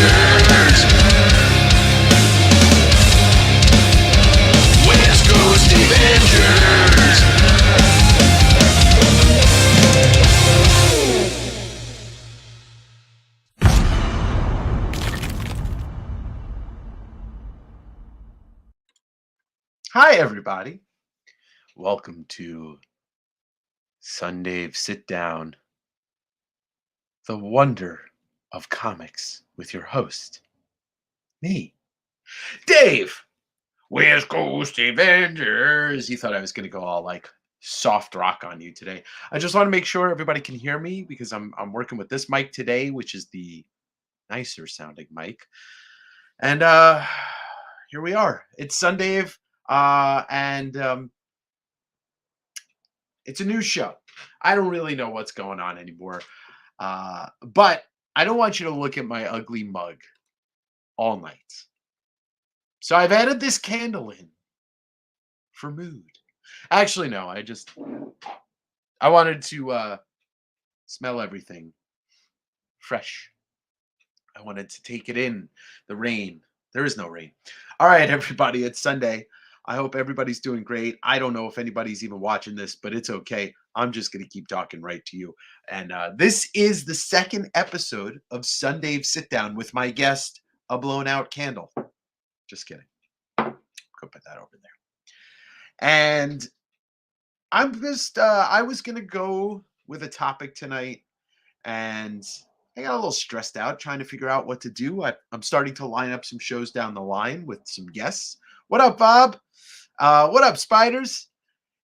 Avengers. West Coast Avengers. Hi, everybody. Welcome to SunDave Sit Down, the wonder of comics with your host, me, Dave. West Coast Avengers. You thought I was going to go all like soft rock on you today. I just want to make sure everybody can hear me because I'm working with this mic today, which is the nicer sounding mic. And here we are. It's SunDave, and it's a new show. I don't really know what's going on anymore. But I don't want you to look at my ugly mug all night. So I've added this candle in for mood. Actually, no, I wanted to smell everything fresh. I wanted to take it in. The rain. There is no rain. All right, everybody, it's Sunday. I hope everybody's doing great. I don't know if anybody's even watching this, but it's okay. I'm just going to keep talking right to you. And this is the second episode of SunDave Sit Down with my guest, a blown out candle. Just kidding. Go put that over there. And I was going to go with a topic tonight, and I got a little stressed out trying to figure out what to do. I'm starting to line up some shows down the line with some guests. What up, Bob? What up, Spiders?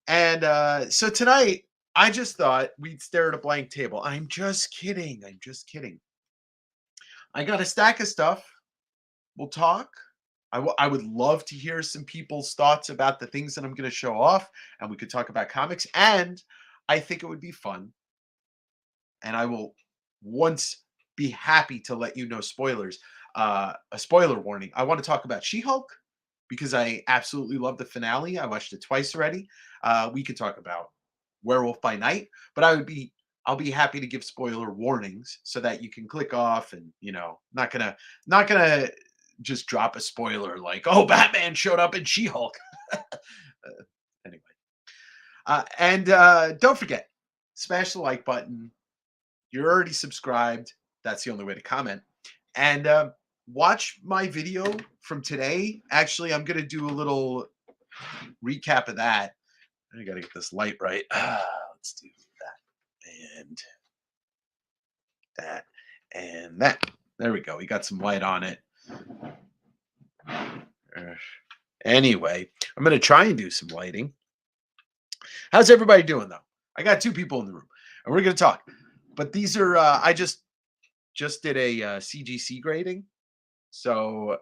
And so tonight, I just thought we'd stare at a blank table. I'm just kidding. I'm just kidding. I got a stack of stuff. We'll talk. I would love to hear some people's thoughts about the things that I'm going to show off, and we could talk about comics. And I think it would be fun. And I will once be happy to let you know spoilers. A spoiler warning. I want to talk about She-Hulk because I absolutely love the finale. I watched it twice already. We could talk about Werewolf by Night, but I'll be happy to give spoiler warnings so that you can click off and not gonna just drop a spoiler like, oh, Batman showed up in She-Hulk. Anyway, and don't forget, smash the like button. You're already subscribed. That's the only way to comment. And watch my video from today. Actually, I'm going to do a little recap of that. I got to get this light right. Let's do that. And that. And that. There we go. We got some light on it. Anyway, I'm going to try and do some lighting. How's everybody doing, though? I got two people in the room, and we're going to talk. But these are, I just did a CGC grading. So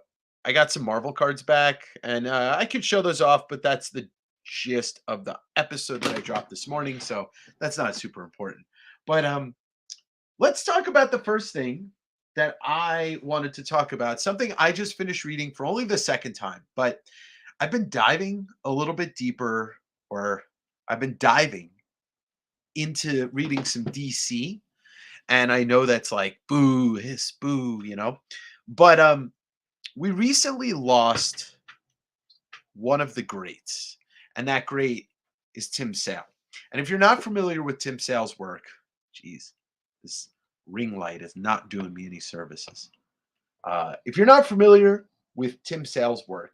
I got some Marvel cards back, and I could show those off, but that's the gist of the episode that I dropped this morning. So that's not super important. But let's talk about the first thing that I wanted to talk about. Something I just finished reading for only the second time, but I've been diving a little bit deeper, or I've been diving into reading some DC. And I know that's like boo, hiss, boo, But we recently lost one of the greats, and that great is Tim Sale. And if you're not familiar with Tim Sale's work, geez, this ring light is not doing me any services. If you're not familiar with Tim Sale's work,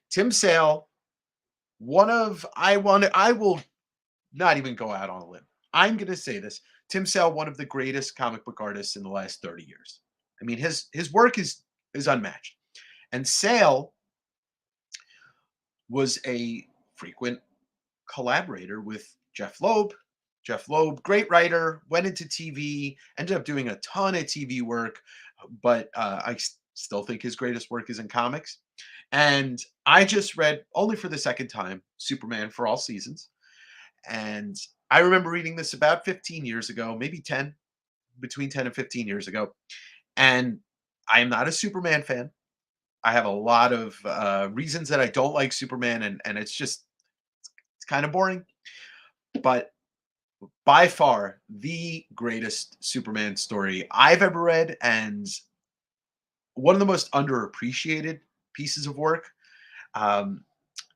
Tim Sale, I will not even go out on a limb. I'm going to say this. Tim Sale, one of the greatest comic book artists in the last 30 years. I mean, his work is unmatched. And Sale was a frequent collaborator with Jeff Loeb. Jeff Loeb, great writer, went into TV, ended up doing a ton of TV work, but I still think his greatest work is in comics. And I just read, only for the second time, Superman for All Seasons. And I remember reading this about 15 years ago, maybe 10, between 10 and 15 years ago. And I am not a Superman fan. I have a lot of reasons that I don't like Superman, and it's kind of boring. But by far, the greatest Superman story I've ever read, and one of the most underappreciated pieces of work. Um,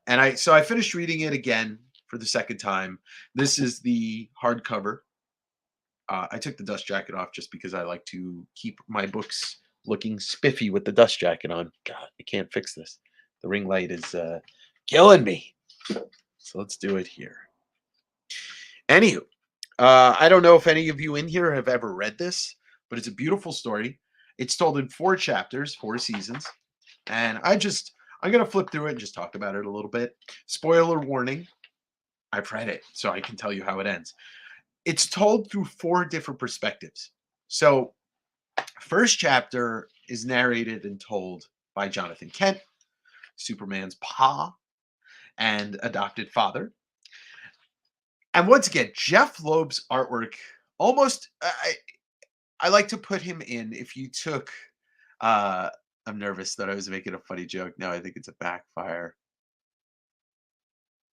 and I finished reading it again for the second time. This is the hardcover. I took the dust jacket off just because I like to keep my books looking spiffy with the dust jacket on. God, I can't fix this. The ring light is killing me. So let's do it here. Anywho, I don't know if any of you in here have ever read this, but it's a beautiful story. It's told in 4 chapters, 4 seasons, and I'm gonna flip through it and just talk about it a little bit. Spoiler warning: I've read it, so I can tell you how it ends. It's told through 4 different perspectives. So, first chapter is narrated and told by Jonathan Kent, Superman's pa and adopted father. And once again, Jeff Loeb's artwork almost I like to put him in if you took uh I'm nervous that I was making a funny joke. Now I think it's a backfire.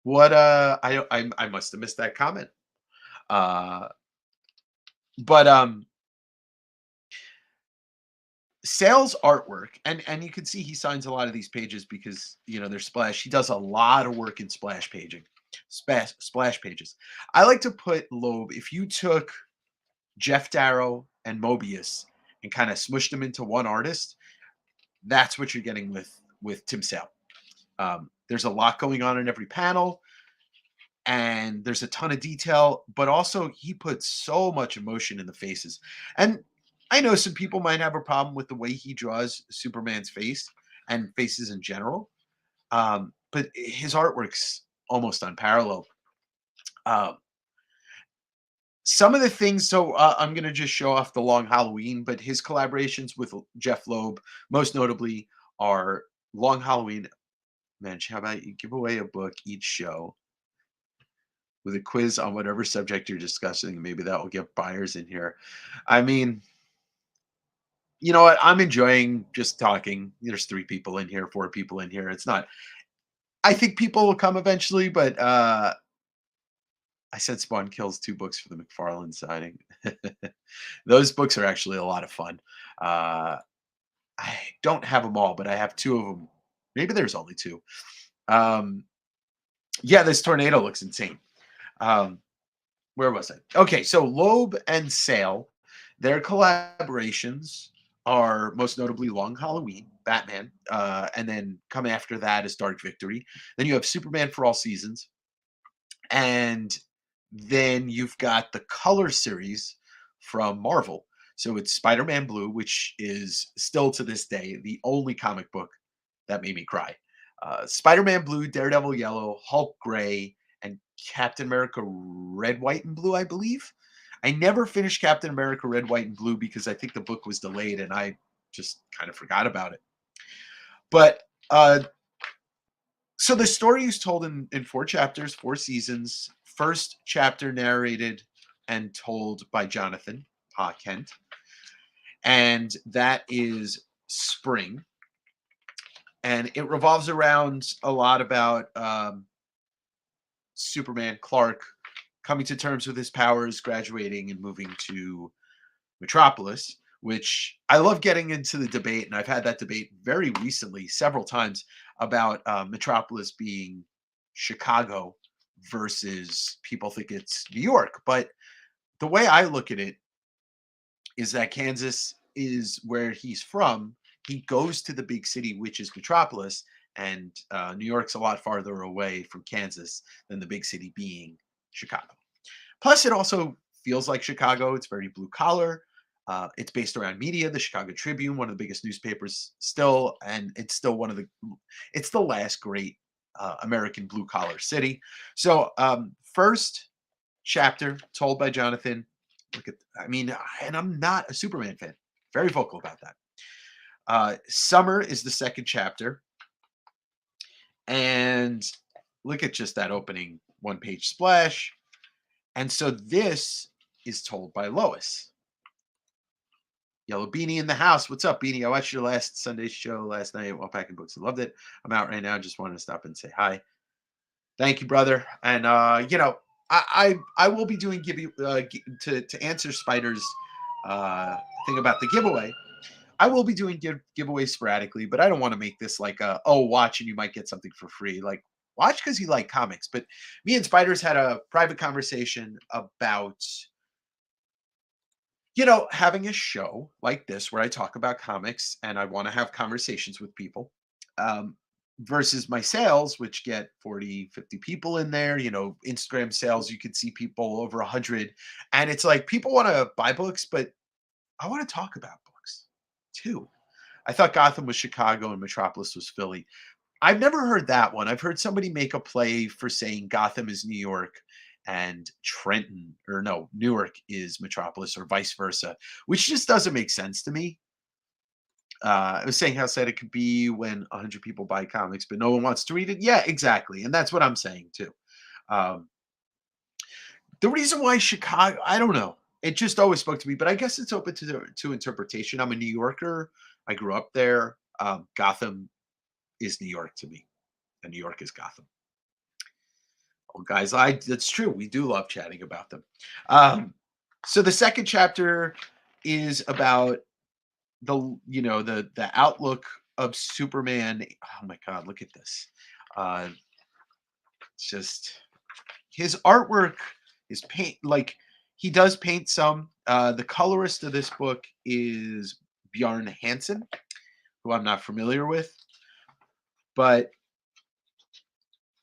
What I must have missed that comment. Uh but Sale's artwork, and you can see he signs a lot of these pages because they're splash. He does a lot of work in splash paging, splash pages. I like to put Loeb. If you took Jeff Darrow and Mobius and kind of smushed them into one artist, that's what you're getting with Tim Sale. There's a lot going on in every panel, and there's a ton of detail, but also he puts so much emotion in the faces. And I know some people might have a problem with the way he draws Superman's face and faces in general, but his artwork's almost unparalleled. Um, some of the things, so I'm going to just show off the Long Halloween, but his collaborations with Jeff Loeb, most notably, are Long Halloween. Man, how about you give away a book each show with a quiz on whatever subject you're discussing? Maybe that will get buyers in here. I mean, you know what? I'm enjoying just talking. There's 3 people in here, 4 people in here. It's not. I think people will come eventually, but I said Spawn kills 2 books for the McFarlane signing. Those books are actually a lot of fun. Uh, I don't have them all, but I have 2 of them. Maybe there's only 2. Um, yeah, this tornado looks insane. Um, where was I? Okay, so Loeb and Sale, their collaborations are most notably Long Halloween, Batman, and then come after that is Dark Victory. Then you have Superman for All Seasons, and then you've got the color series from Marvel. So it's Spider-Man Blue, which is still to this day the only comic book that made me cry. Spider-Man Blue, Daredevil Yellow, Hulk Gray, and Captain America Red, White, and Blue, I believe. I never finished Captain America Red, White, and Blue because I think the book was delayed and I just kind of forgot about it. But so the story is told in 4 chapters, 4 seasons. First chapter narrated and told by Jonathan Pa Kent, and that is Spring, and it revolves around a lot about Superman Clark coming to terms with his powers, graduating, and moving to Metropolis, which I love getting into the debate. And I've had that debate very recently, several times, about Metropolis being Chicago versus people think it's New York. But the way I look at it is that Kansas is where he's from. He goes to the big city, which is Metropolis, and New York's a lot farther away from Kansas than the big city being Chicago. Plus, it also feels like Chicago. It's very blue collar. It's based around media, the Chicago Tribune, one of the biggest newspapers still, and it's still it's the last great American blue collar city. So, first chapter told by Jonathan. And I'm not a Superman fan. Very vocal about that. Summer is the second chapter, and look at just that opening 1-page splash. And so this is told by Lois. Yellow Beanie in the house. What's up, Beanie? I watched your last Sunday show last night while packing books. I loved it. I'm out right now. Just wanted to stop and say hi. Thank you, brother. And I will be doing to answer Spider's thing about the giveaway. I will be doing giveaways sporadically, but I don't want to make this like a, oh, watch and you might get something for free. Like, watch because you like comics. But me and Spiders had a private conversation about, having a show like this where I talk about comics and I want to have conversations with people. Um, versus my sales, which get 40, 50 people in there, Instagram sales, you could see people over 100. And it's like people want to buy books, but I want to talk about books too. I thought Gotham was Chicago and Metropolis was Philly. I've never heard that one. I've heard somebody make a play for saying Gotham is New York and Trenton, or no, Newark is Metropolis, or vice versa, which just doesn't make sense to me. I was saying how sad it could be when 100 people buy comics, but no one wants to read it. Yeah, exactly. And that's what I'm saying too. Um, the reason why Chicago, I don't know. It just always spoke to me, but I guess it's open to interpretation. I'm a New Yorker. I grew up there. Gotham is New York to me, and New York is Gotham. Oh, guys, that's true. We do love chatting about them. So the second chapter is about the outlook of Superman. Oh my God, look at this. Uh, it's just his artwork, his paint, like he does paint some. The colorist of this book is Bjarne Hansen, who I'm not familiar with, but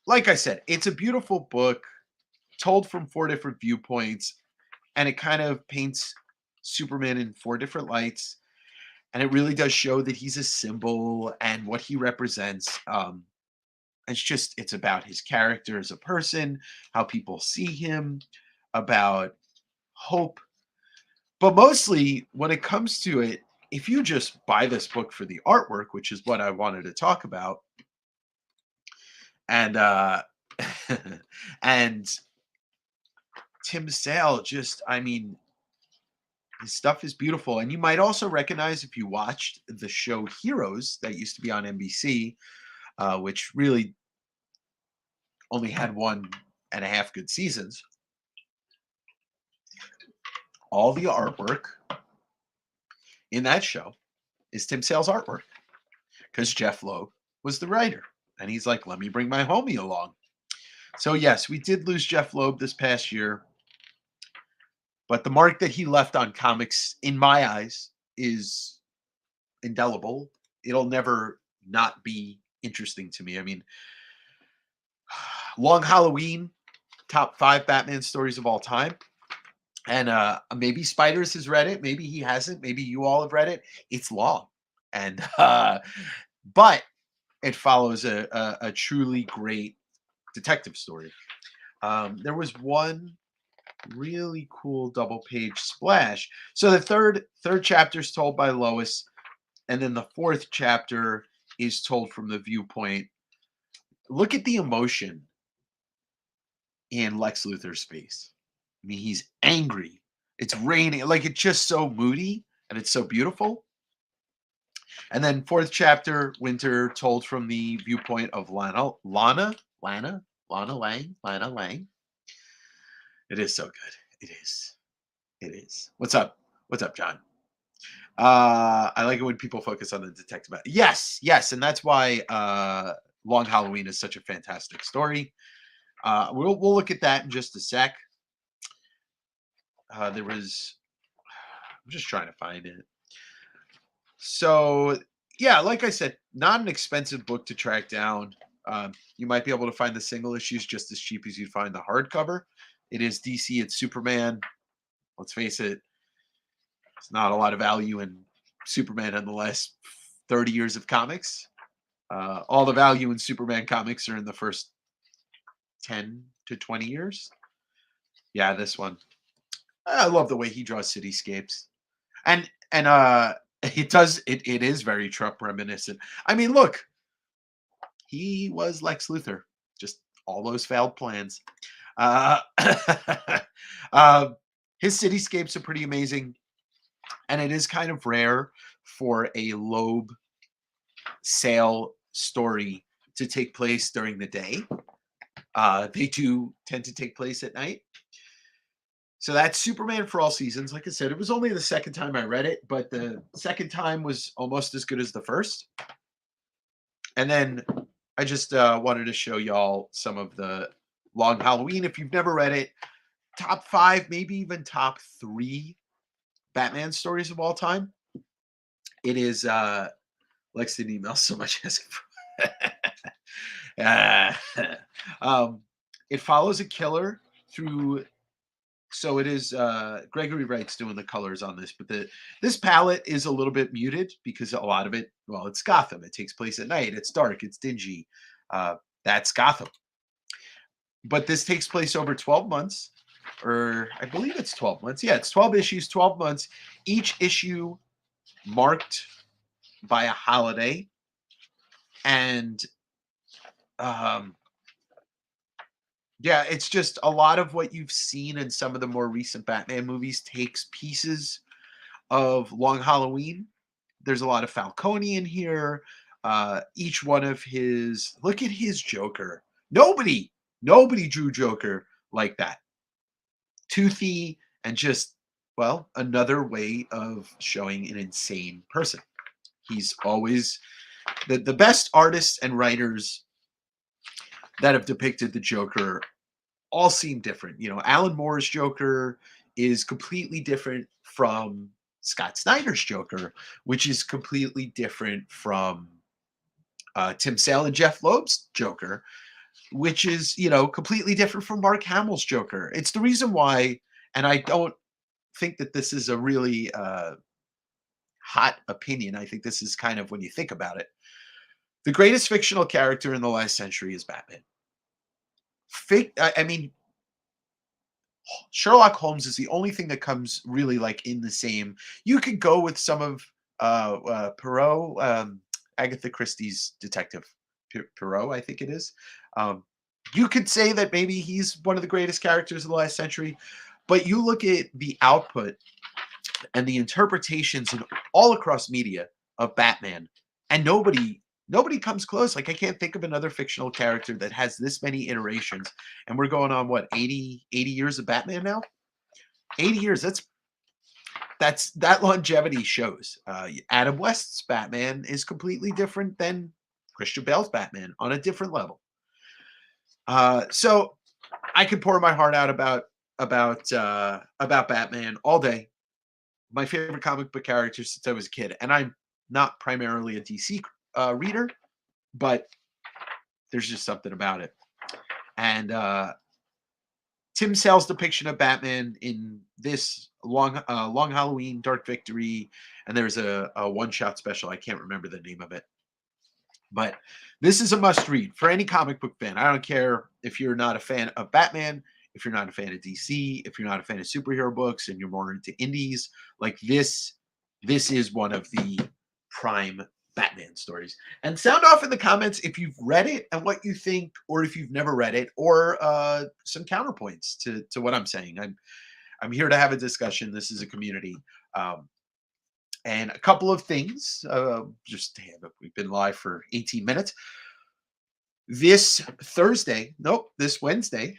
like I said, it's a beautiful book told from four different viewpoints, and it kind of paints Superman in four different lights. And it really does show that he's a symbol and what he represents. It's about his character as a person, how people see him, about hope. But mostly, when it comes to it, if you just buy this book for the artwork, which is what I wanted to talk about, and and Tim Sale, just, I mean, his stuff is beautiful. And you might also recognize, if you watched the show Heroes that used to be on NBC, which really only had 1.5 good seasons, all the artwork in that show is Tim Sale's artwork, because Jeff Loeb was the writer. And he's like, let me bring my homie along. So yes, we did lose Jeff Loeb this past year, but the mark that he left on comics, in my eyes, is indelible. It'll never not be interesting to me. I mean, Long Halloween, top 5 Batman stories of all time. And maybe Spiders has read it, maybe he hasn't, maybe you all have read it. It's long. And but it follows a truly great detective story. There was one really cool double page splash. So the third chapter is told by Lois, and then the fourth chapter is told from the viewpoint. Look at the emotion in Lex Luthor's face. I mean, he's angry. It's raining. Like, it's just so moody, and it's so beautiful. And then fourth chapter, Winter, told from the viewpoint of Lana Lang. It is so good. It is. It is. What's up? What's up, John? I like it when people focus on the detective. Yes, yes, and that's why Long Halloween is such a fantastic story. We'll look at that in just a sec. There was, I'm just trying to find it. So yeah, like I said, not an expensive book to track down. You might be able to find the single issues just as cheap as you'd find the hardcover. It is DC, it's Superman. Let's face it, it's not a lot of value in Superman in the last 30 years of comics. All the value in Superman comics are in the first 10 to 20 years. Yeah, this one. I love the way he draws cityscapes. And it is very Trump reminiscent. I mean, look, he was Lex Luthor. Just all those failed plans. His cityscapes are pretty amazing, and it is kind of rare for a Loeb Sale story to take place during the day. They do tend to take place at night. So that's Superman for All Seasons. Like I said, it was only the second time I read it, but the second time was almost as good as the first. And then I just wanted to show y'all some of the Long Halloween. If you've never read it, top 5, maybe even top 3 Batman stories of all time. It is Lex didn't email so much asking for Ah, it follows a killer through. So it is Gregory Wright's doing the colors on this, but this palette is a little bit muted because a lot of it, well, it's Gotham. It takes place at night. It's dark. It's dingy. That's Gotham. But this takes place over 12 months, or I believe it's 12 months. Yeah, it's 12 issues, 12 months. Each issue marked by a holiday, and um, yeah, it's just a lot of what you've seen in some of the more recent Batman movies takes pieces of Long Halloween. There's a lot of Falcone in here. Each one of his, look at his Joker. Nobody drew Joker like that. Toothy and just, well, another way of showing an insane person. He's always the best artists and writers that have depicted the Joker all seem different. You know, Alan Moore's Joker is completely different from Scott Snyder's Joker, which is completely different from Tim Sale and Jeff Loeb's Joker, which is, you know, completely different from Mark Hamill's Joker. It's the reason why, and I don't think that this is a really hot opinion. I think this is kind of when you think about it. The greatest fictional character in the last century is Batman. I mean, Sherlock Holmes is the only thing that comes really like in the same. You could go with some of Perot, Agatha Christie's detective Perot, I think it is. You could say that maybe he's one of the greatest characters of the last century, but you look at the output and the interpretations in all across media of Batman, and nobody comes close. Like I can't think of another fictional character that has this many iterations. And we're going on what 80 years of Batman now. 80 years. That longevity shows. Adam West's Batman is completely different than Christian Bale's Batman on a different level. So I could pour my heart out about Batman all day. My favorite comic book character since I was a kid, and I'm not primarily a DC reader, but there's just something about it. And Tim Sale's depiction of Batman in this Long Halloween, Dark Victory, and there's a one-shot special. I can't remember the name of it, but this is a must-read for any comic book fan. I don't care if you're not a fan of Batman, if you're not a fan of DC, if you're not a fan of superhero books, and you're more into indies. Like this is one of the prime Batman stories. And sound off in the comments if you've read it and what you think, or if you've never read it, or some counterpoints to what I'm saying. I'm here to have a discussion. This is a community. And a couple of things. We've been live for 18 minutes. This Wednesday,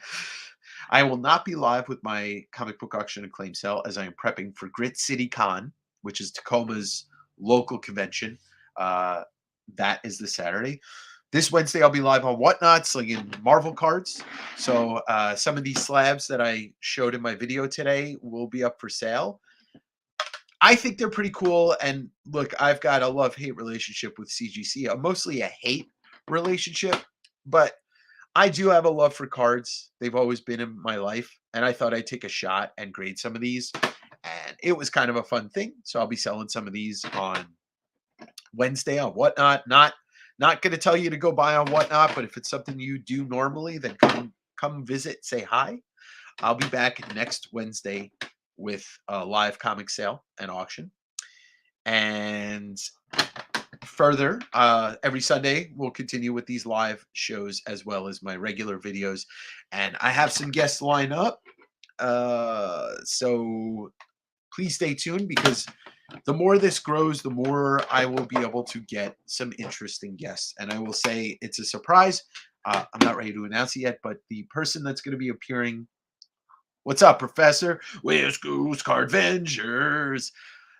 I will not be live with my comic book auction and claim sale as I am prepping for Grit City Con, which is Tacoma's local convention. That is this Saturday. This Wednesday, I'll be live on Whatnot, slinging Marvel cards. So some of these slabs that I showed in my video today will be up for sale. I think they're pretty cool. And look, I've got a love-hate relationship with CGC. Mostly a hate relationship, but I do have a love for cards. They've always been in my life. And I thought I'd take a shot and grade some of these. And it was kind of a fun thing. So I'll be selling some of these on Wednesday on Whatnot. Not going to tell you to go buy on Whatnot, but if it's something you do normally, then come visit, say hi. I'll be back next Wednesday with a live comic sale and auction. And further, every Sunday we'll continue with these live shows as well as my regular videos. And I have some guests lined up. So please stay tuned, because the more this grows, the more I will be able to get some interesting guests. And I will say it's a surprise. I'm not ready to announce it yet, but the person that's going to be appearing What's up, Professor? Where's Goose Card Vengers?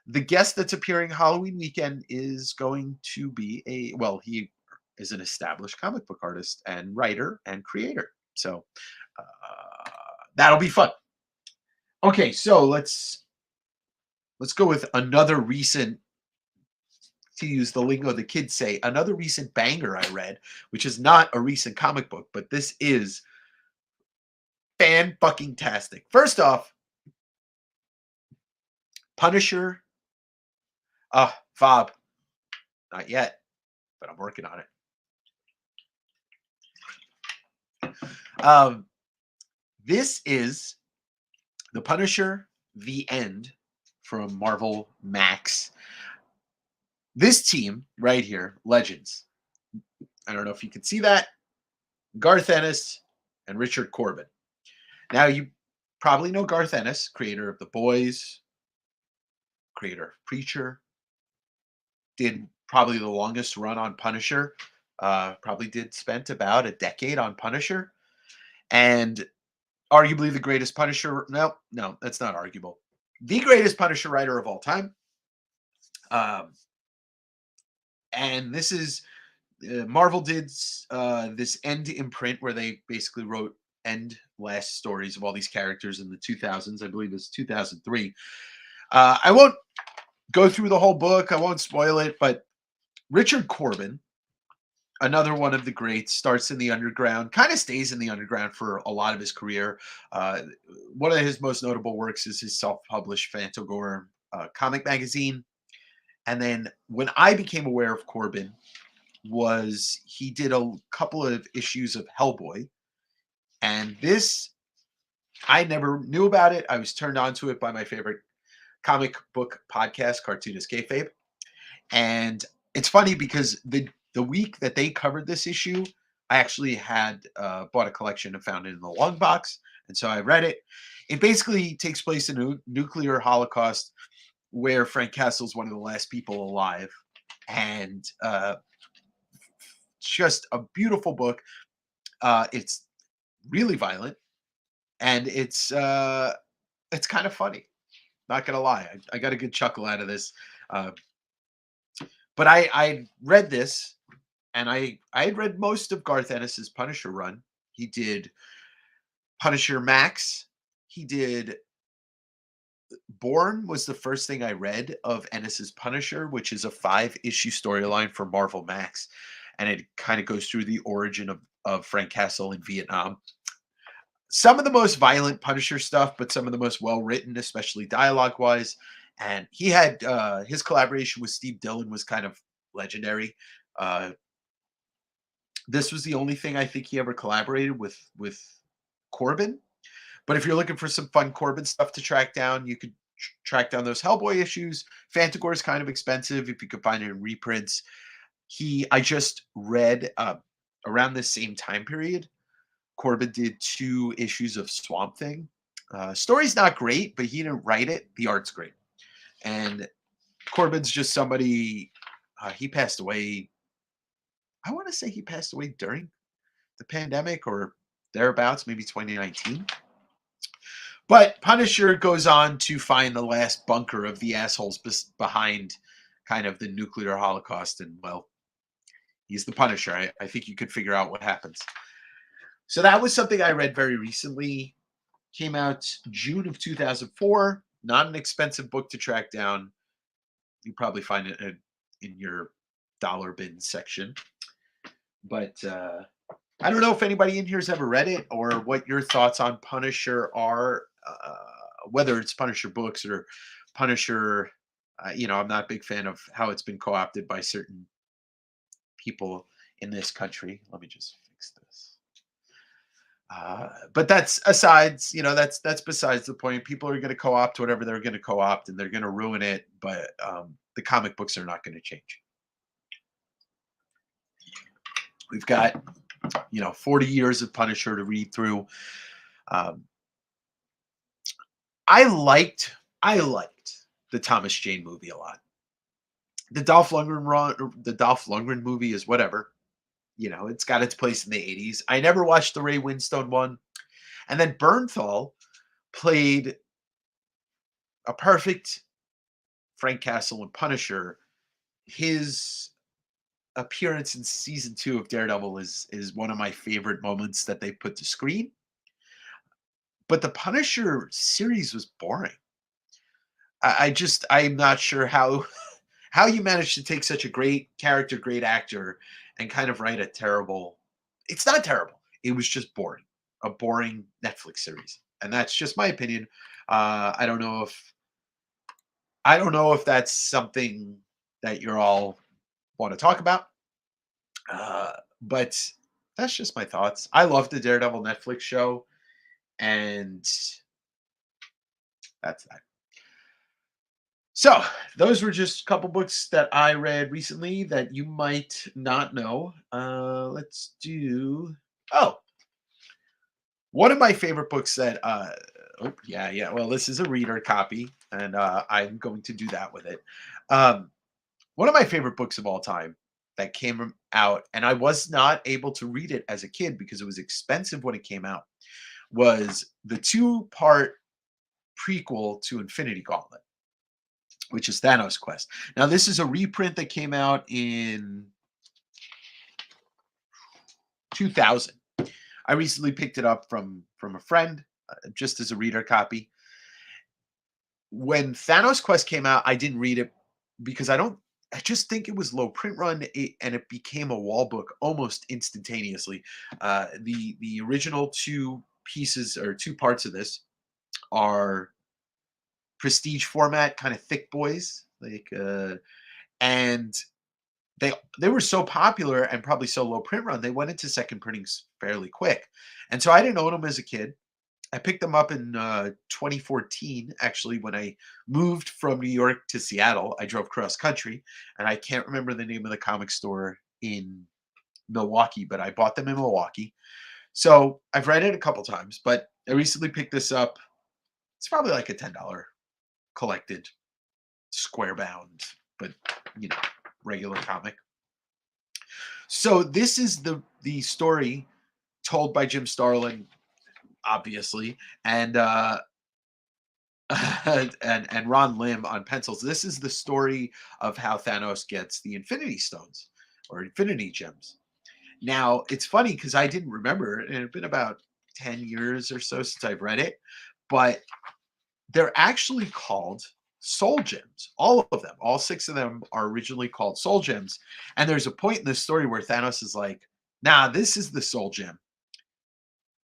The guest that's appearing Halloween weekend is going to be he is an established comic book artist and writer and creator. So that'll be fun. Okay, so let's go with another recent, to use the lingo the kids say, another recent banger I read, which is not a recent comic book, but this is fan-fucking-tastic. First off, Punisher. Fob. Not yet, but I'm working on it. This is The Punisher, The End from Marvel Max. This team right here, Legends. I don't know if you can see that. Garth Ennis and Richard Corbin. Now, you probably know Garth Ennis, creator of The Boys, creator of Preacher, did probably the longest run on Punisher. Probably spent about a decade on Punisher. And arguably the greatest Punisher. No, that's not arguable. The greatest Punisher writer of all time. And this is Marvel did this end imprint where they basically wrote end last stories of all these characters in the 2000s. I believe it's 2003. I won't go through the whole book. I won't spoil it, but Richard Corbin, another one of the greats, starts in the underground, kind of stays in the underground for a lot of his career. One of his most notable works is his self-published Fantagor comic magazine. And then when I became aware of Corbin was he did a couple of issues of Hellboy. And this, I never knew about it. I was turned on to it by my favorite comic book podcast, Cartoonist Kayfabe. And it's funny because the week that they covered this issue, I actually had bought a collection and found it in the long box. And so I read it. It basically takes place in a nuclear holocaust where Frank Castle's one of the last people alive. And just a beautiful book. It's really violent. And it's kind of funny. Not going to lie. I got a good chuckle out of this. But I read this, and I had read most of Garth Ennis's Punisher run. He did Punisher Max. He did Born was the first thing I read of Ennis's Punisher, which is a 5-issue storyline for Marvel Max. And it kind of goes through the origin of Frank Castle in Vietnam. Some of the most violent Punisher stuff, but some of the most well-written, especially dialogue-wise. And he had his collaboration with Steve Dillon was kind of legendary. This was the only thing I think he ever collaborated with Corbin. But if you're looking for some fun Corbin stuff to track down, you could track down those Hellboy issues. Fantagor is kind of expensive if you could find it in reprints. I just read around the same time period, Corbin did 2 issues of Swamp Thing. Story's not great, but he didn't write it. The art's great. And Corbin's just somebody, he passed away. I want to say he passed away during the pandemic or thereabouts, maybe 2019. But Punisher goes on to find the last bunker of the assholes behind kind of the nuclear holocaust. And, well, he's the Punisher. I think you could figure out what happens. So that was something I read very recently. Came out June of 2004. Not an expensive book to track down. You probably find it in your dollar bin section. But I don't know if anybody in here has ever read it or what your thoughts on Punisher are, whether it's Punisher books or Punisher. I'm not a big fan of how it's been co-opted by certain people in this country. Let me just fix this. But that's aside, that's besides the point. People are going to co-opt whatever they're going to co-opt, and they're going to ruin it. But the comic books are not going to change. We've got, 40 years of Punisher to read through. I liked the Thomas Jane movie a lot. The Dolph Lundgren movie is whatever. It's got its place in the 80s. I never watched the Ray Winstone one. And then Bernthal played a perfect Frank Castle and Punisher. His appearance in season 2 of Daredevil is one of my favorite moments that they put to screen. But the Punisher series was boring. I'm not sure how how you managed to take such a great character, great actor, and kind of write a terrible. It's not terrible. It was just boring. A boring Netflix series, and that's just my opinion. I don't know if that's something that you're all want to talk about. But that's just my thoughts. I love the Daredevil Netflix show, and that's that. So, those were just a couple books that I read recently that you might not know. Let's do. Oh, one of my favorite books that. Oh, yeah, yeah. Well, this is a reader copy, and I'm going to do that with it. Um, One of my favorite books of all time that came out, and I was not able to read it as a kid because it was expensive when it came out, was the two-part prequel to Infinity Gauntlet, which is Thanos Quest. Now, this is a reprint that came out in 2000. I recently picked it up from a friend just as a reader copy. When Thanos Quest came out, I didn't read it because I just think it was low print run, and it became a wall book almost instantaneously. The original two pieces or two parts of this are prestige format, kind of thick boys, and they were so popular and probably so low print run, they went into second printings fairly quick. And so I didn't own them as a kid. I picked them up in 2014, actually, when I moved from New York to Seattle. I drove cross country, and I can't remember the name of the comic store in Milwaukee, but I bought them in Milwaukee. So I've read it a couple times, but I recently picked this up. It's probably like a $10 collected, square bound, but you know, regular comic. So this is the story told by Jim Starlin, obviously, and and Ron Lim on pencils. This is the story of how Thanos gets the Infinity Stones or Infinity Gems. Now, it's funny because I didn't remember, and it had been about 10 years or so since I've read it, but they're actually called Soul Gems. All of them, all six of them are originally called Soul Gems. And there's a point in the story where Thanos is like, nah, this is the Soul Gem.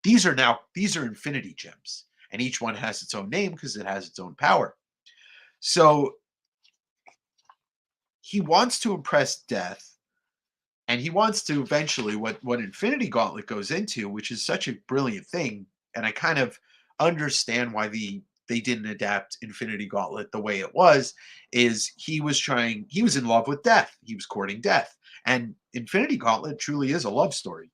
These are Infinity Gems. And each one has its own name because it has its own power. So he wants to impress Death, and he wants to eventually what Infinity Gauntlet goes into, which is such a brilliant thing. And I kind of understand why they didn't adapt Infinity Gauntlet the way it was, is he was in love with Death. He was courting Death. And Infinity Gauntlet truly is a love story.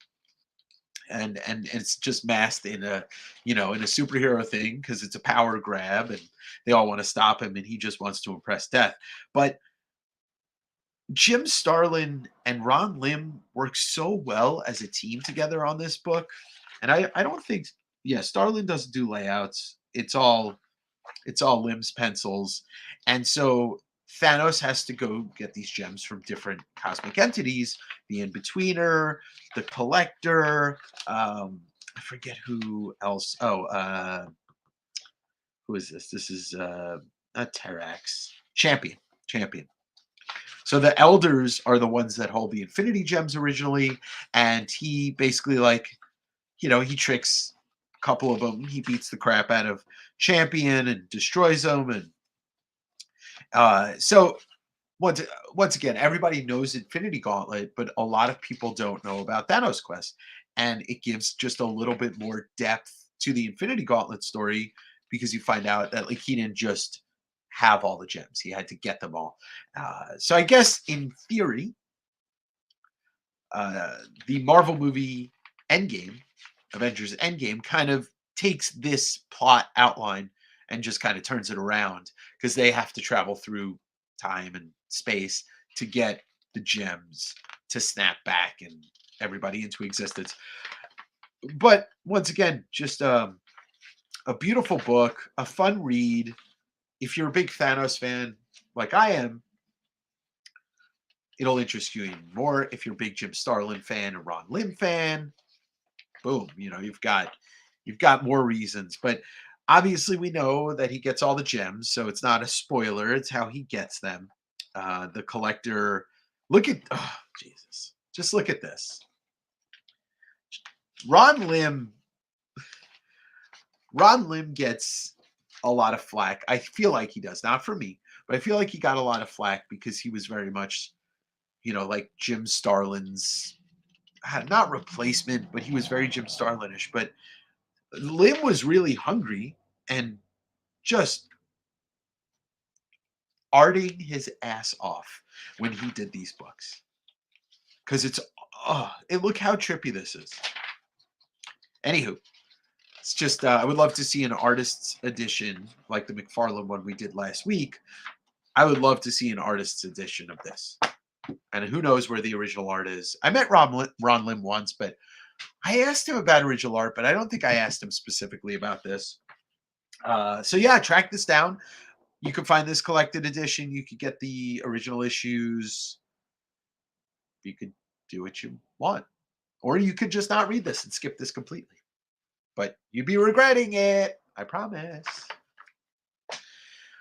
And it's just masked in a in a superhero thing because it's a power grab and they all want to stop him and he just wants to impress Death. But Jim Starlin and Ron Lim work so well as a team together on this book. And I don't think, yeah, Starlin doesn't do layouts. It's all Lim's pencils. And so Thanos has to go get these gems from different cosmic entities, the In-Betweener, the Collector, I forget who else. Oh, who is this? This is not Terrax. Champion. So the elders are the ones that hold the Infinity Gems originally, and he basically he tricks a couple of them. He beats the crap out of Champion and destroys them, and so once again, everybody knows Infinity Gauntlet, but a lot of people don't know about Thanos Quest, and it gives just a little bit more depth to the Infinity Gauntlet story because you find out that he didn't just have all the gems; he had to get them all. So I guess in theory, the Marvel movie Endgame, Avengers Endgame, kind of takes this plot outline and just kind of turns it around because they have to travel through time and space to get the gems to snap back and everybody into existence. But once again, just a a beautiful book, a fun read. If you're a big Thanos fan, like I am, it'll interest you even more. If you're a big Jim Starlin fan and Ron Lim fan, boom, you've got more reasons. But obviously, we know that he gets all the gems, so it's not a spoiler. It's how he gets them. The collector. Look at Jesus. Just look at this. Ron Lim. Ron Lim gets a lot of flack. I feel like he does, not for me, but I feel like he got a lot of flack because he was very much, like Jim Starlin's, not replacement, but he was very Jim Starlinish. But Lim was really hungry and just arting his ass off when he did these books. Because look how trippy this is. Anywho, it's just, I would love to see an artist's edition like the McFarlane one we did last week. I would love to see an artist's edition of this. And who knows where the original art is. I met Ron Lim once, but I asked him about original art, but I don't think I asked him specifically about this. So yeah, track this down. You can find this collected edition. You could get the original issues. You could do what you want. Or you could just not read this and skip this completely. But you'd be regretting it. I promise.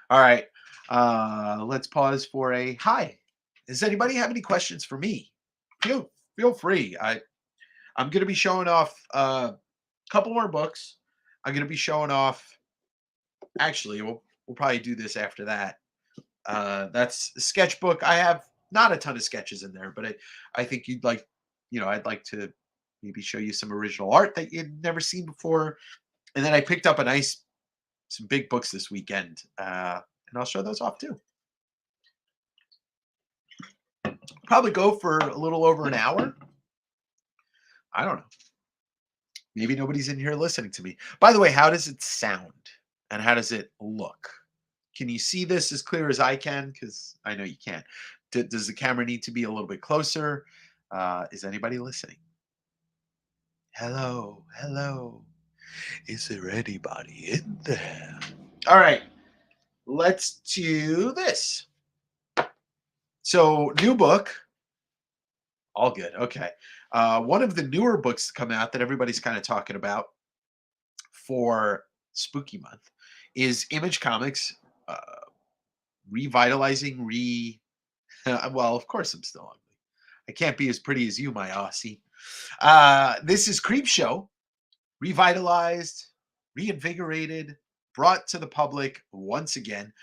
All right. Let's pause for a hi. Does anybody have any questions for me? Feel free. I'm going to be showing off a couple more books. I'm going to be showing off. Actually, we'll probably do this after that. That's a sketchbook. I have not a ton of sketches in there, but I think you'd like, I'd like to maybe show you some original art that you'd never seen before. And then I picked up some big books this weekend, and I'll show those off too. Probably go for a little over an hour. I don't know. Maybe nobody's in here listening to me. By the way, how does it sound? And how does it look? Can you see this as clear as I can? Because I know you can't. Does the camera need to be a little bit closer? Is anybody listening? Hello, hello. Is there anybody in there? All right, let's do this. So, new book. All good. Okay. One of the newer books to come out that everybody's kind of talking about for Spooky Month is Image Comics revitalizing, well, of course I'm still ugly. I can't be as pretty as you, my Aussie. This is Creepshow, revitalized, reinvigorated, brought to the public once again.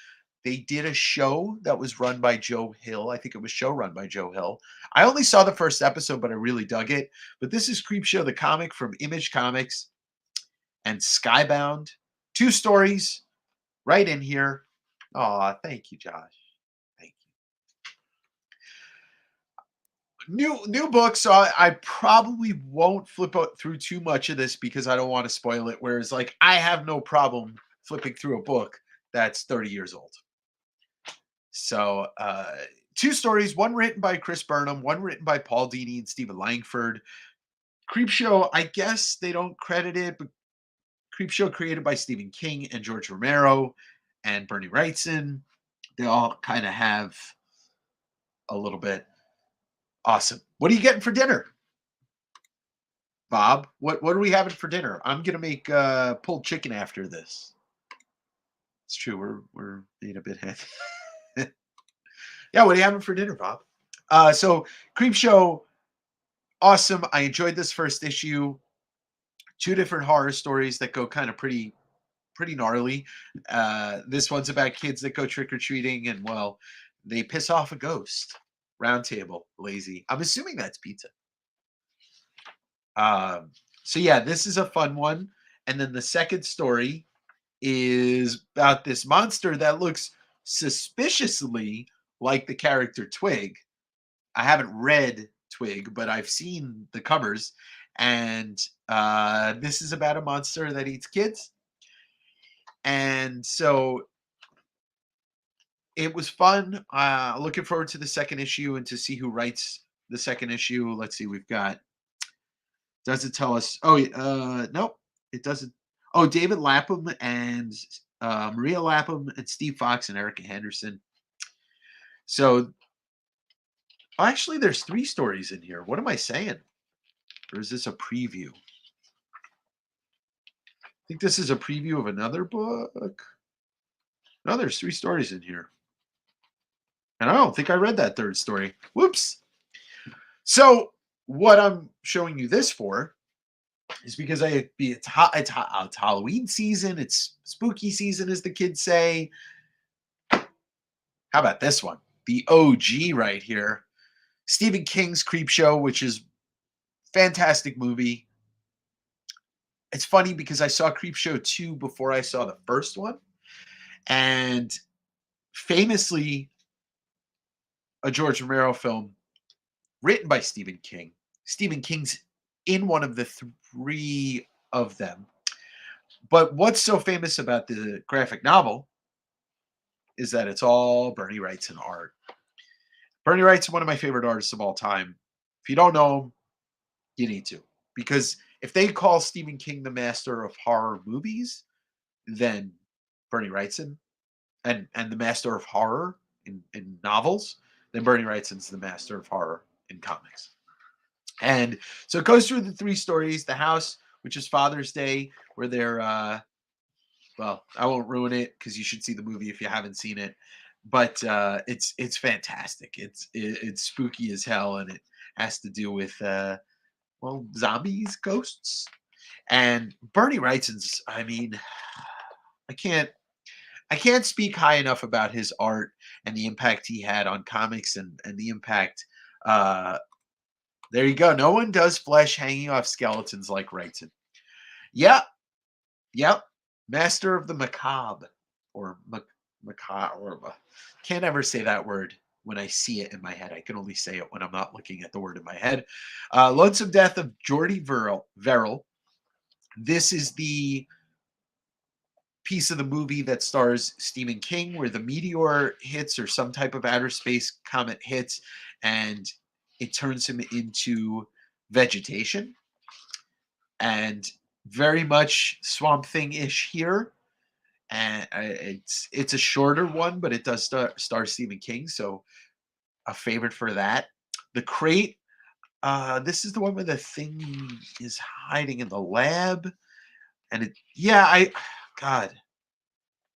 They did a show that was run by Joe Hill. I think it was show run by Joe Hill. I only saw the first episode, but I really dug it. But this is Creepshow, the comic from Image Comics and Skybound. 2 stories right in here. Oh, thank you, Josh. Thank you. New book, so I probably won't flip through too much of this because I don't want to spoil it. Whereas, like, I have no problem flipping through a book that's 30 years old. So, 2 stories, one written by Chris Burnham, one written by Paul Dini and Stephen Langford. Creepshow, I guess they don't credit it, but Creepshow created by Stephen King and George Romero and Bernie Wrightson. They all kind of have a little bit. Awesome. What are you getting for dinner? Bob, what are we having for dinner? I'm going to make pulled chicken after this. It's true. We're being a bit heavy. Yeah, what are you having for dinner, Bob? So Creepshow, awesome. I enjoyed this first issue. 2 different horror stories that go kind of pretty gnarly. This one's about kids that go trick-or-treating and, well, they piss off a ghost. Round table, lazy. I'm assuming that's pizza. So yeah, this is a fun one. And then the second story is about this monster that looks suspiciously like the character Twig. I haven't read Twig, but I've seen the covers. And this is about a monster that eats kids. And so it was fun. Looking forward to the second issue and to see who writes the second issue. Let's see, we've got, does it tell us? Oh, nope, it doesn't. Oh, David Lapham and Maria Lapham and Steve Fox and Erica Henderson. So actually, there's 3 stories in here. What am I saying? Or is this a preview? I think this is a preview of another book. No, there's 3 stories in here. And I don't think I read that 3rd story. Whoops. So what I'm showing you this for is because it's Halloween season. It's spooky season, as the kids say. How about this one? The OG right here. Stephen King's Creepshow, which is fantastic movie. It's funny because I saw Creepshow 2 before I saw the first one. And famously, a George Romero film written by Stephen King. Stephen King's in one of the 3 of them. But what's so famous about the graphic novel is that it's all Bernie Wrightson art. Bernie Wrightson, one of my favorite artists of all time. If you don't know him, you need to. Because if they call Stephen King the master of horror movies, then Bernie Wrightson, and the master of horror in novels, then Bernie Wrightson's the master of horror in comics. And so it goes through the 3 stories. The house, which is Father's Day, where they're well, I won't ruin it because you should see the movie if you haven't seen it. But it's fantastic. It's spooky as hell, and it has to do with well, zombies, ghosts, and Bernie Wrightson's. I mean, I can't speak high enough about his art and the impact he had on comics and the impact. There you go. No one does flesh hanging off skeletons like Wrightson. Yep. Master of the macabre, or macabre, or can't ever say that word when I see it in my head. I can only say it when I'm not looking at the word in my head. Lonesome Death of Jordy Verrill. This is the piece of the movie that stars Stephen King, where the meteor hits or some type of outer space comet hits, and it turns him into vegetation. And very much Swamp Thing-ish here. And it's a shorter one, but it does star Stephen King, so a favorite for that. The Crate. This is the one where the thing is hiding in the lab, and God,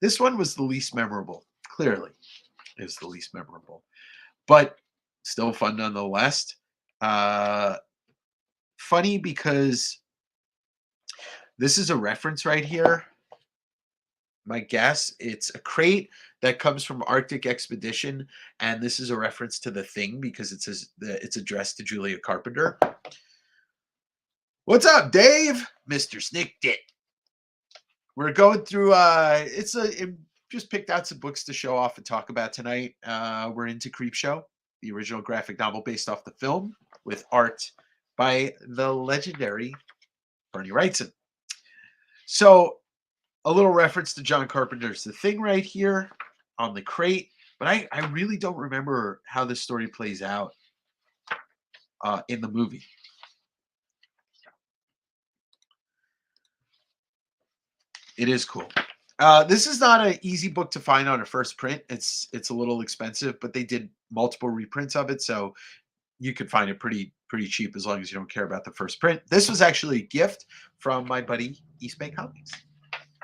this one was the least memorable. Clearly, it was the least memorable, but still fun nonetheless. Funny because this is a reference right here. My guess, it's a crate that comes from Arctic Expedition, and this is a reference to The Thing because it's addressed to Julia Carpenter. What's up, Dave? Mr. Snicked It. We're going through. Just picked out some books to show off and talk about tonight. We're into Creepshow, the original graphic novel based off the film, with art by the legendary Bernie Wrightson. So, a little reference to John Carpenter's The Thing right here on the crate, but I really don't remember how this story plays out in the movie. It is cool. This is not an easy book to find on a first print. It's a little expensive, but they did multiple reprints of it, so you could find it pretty cheap as long as you don't care about the first print. This was actually a gift from my buddy East Bay Comics,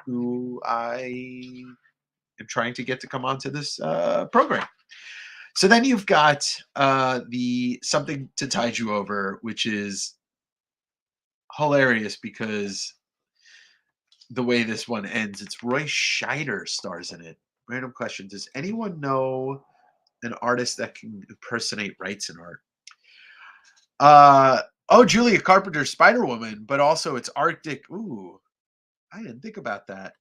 who I am trying to get to come onto this program. So then you've got the Something to Tide You Over, which is hilarious because the way this one ends, it's Roy Scheider stars in it. Random question: does anyone know an artist that can impersonate Wrightson art? Julia Carpenter's Spider-Woman, but also it's Arctic. Ooh, I didn't think about that.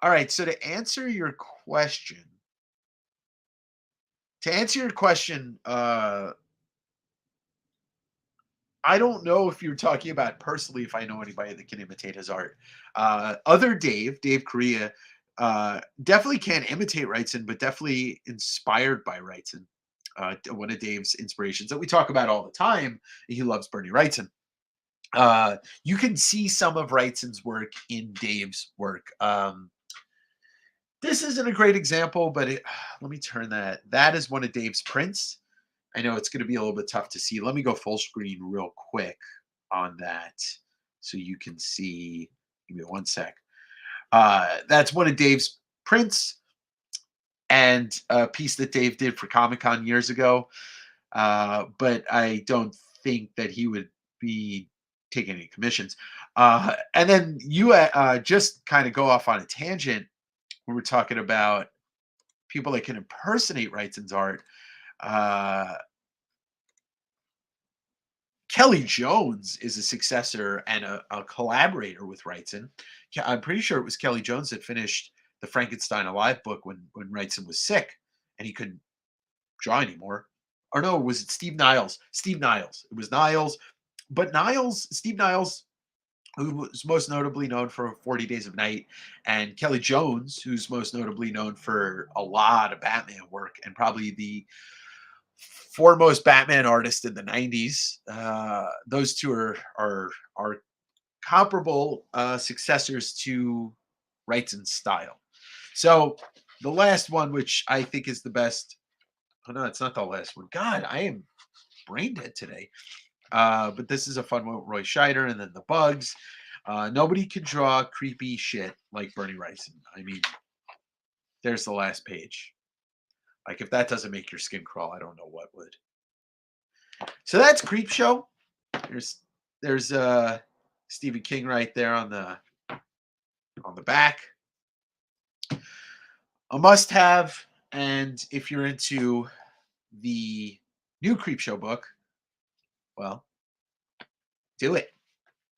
All right, so to answer your question, I don't know if you're talking about personally, if I know anybody that can imitate his art. Other Dave Correa, definitely can't imitate Wrightson, but definitely inspired by Wrightson. One of Dave's inspirations that we talk about all the time. He loves Bernie Wrightson. You can see some of Wrightson's work in Dave's work. This isn't a great example, but let me turn that. That is one of Dave's prints. I know it's going to be a little bit tough to see. Let me go full screen real quick on that so you can see. Give me one sec. That's one of Dave's prints and a piece that Dave did for Comic Con years ago. But I don't think that he would be taking any commissions. And then you just kind of go off on a tangent. We were talking about people that can impersonate Wrightson's art. Uh, Kelly Jones is a successor and a collaborator with Wrightson. I'm pretty sure it was Kelly Jones that finished the Frankenstein Alive book when Wrightson was sick and he couldn't draw anymore. Or no, was it Steve Niles? Steve Niles. It was Niles. But Steve Niles, who was most notably known for 40 Days of Night, and Kelly Jones, who's most notably known for a lot of Batman work and probably the foremost Batman artist in the 90s. Those two are comparable successors to Wrightson's style. So the last one, which I think is the best. Oh no, it's not the last one. God, I am brain dead today. But this is a fun one with Roy Scheider and then the Bugs. Nobody can draw creepy shit like Bernie Wrightson. I mean, there's the last page. Like if that doesn't make your skin crawl, I don't know what would. So that's Creep Show. There's Stephen King right there on the back. A must have, and if you're into the new Creep Show book, well, do it.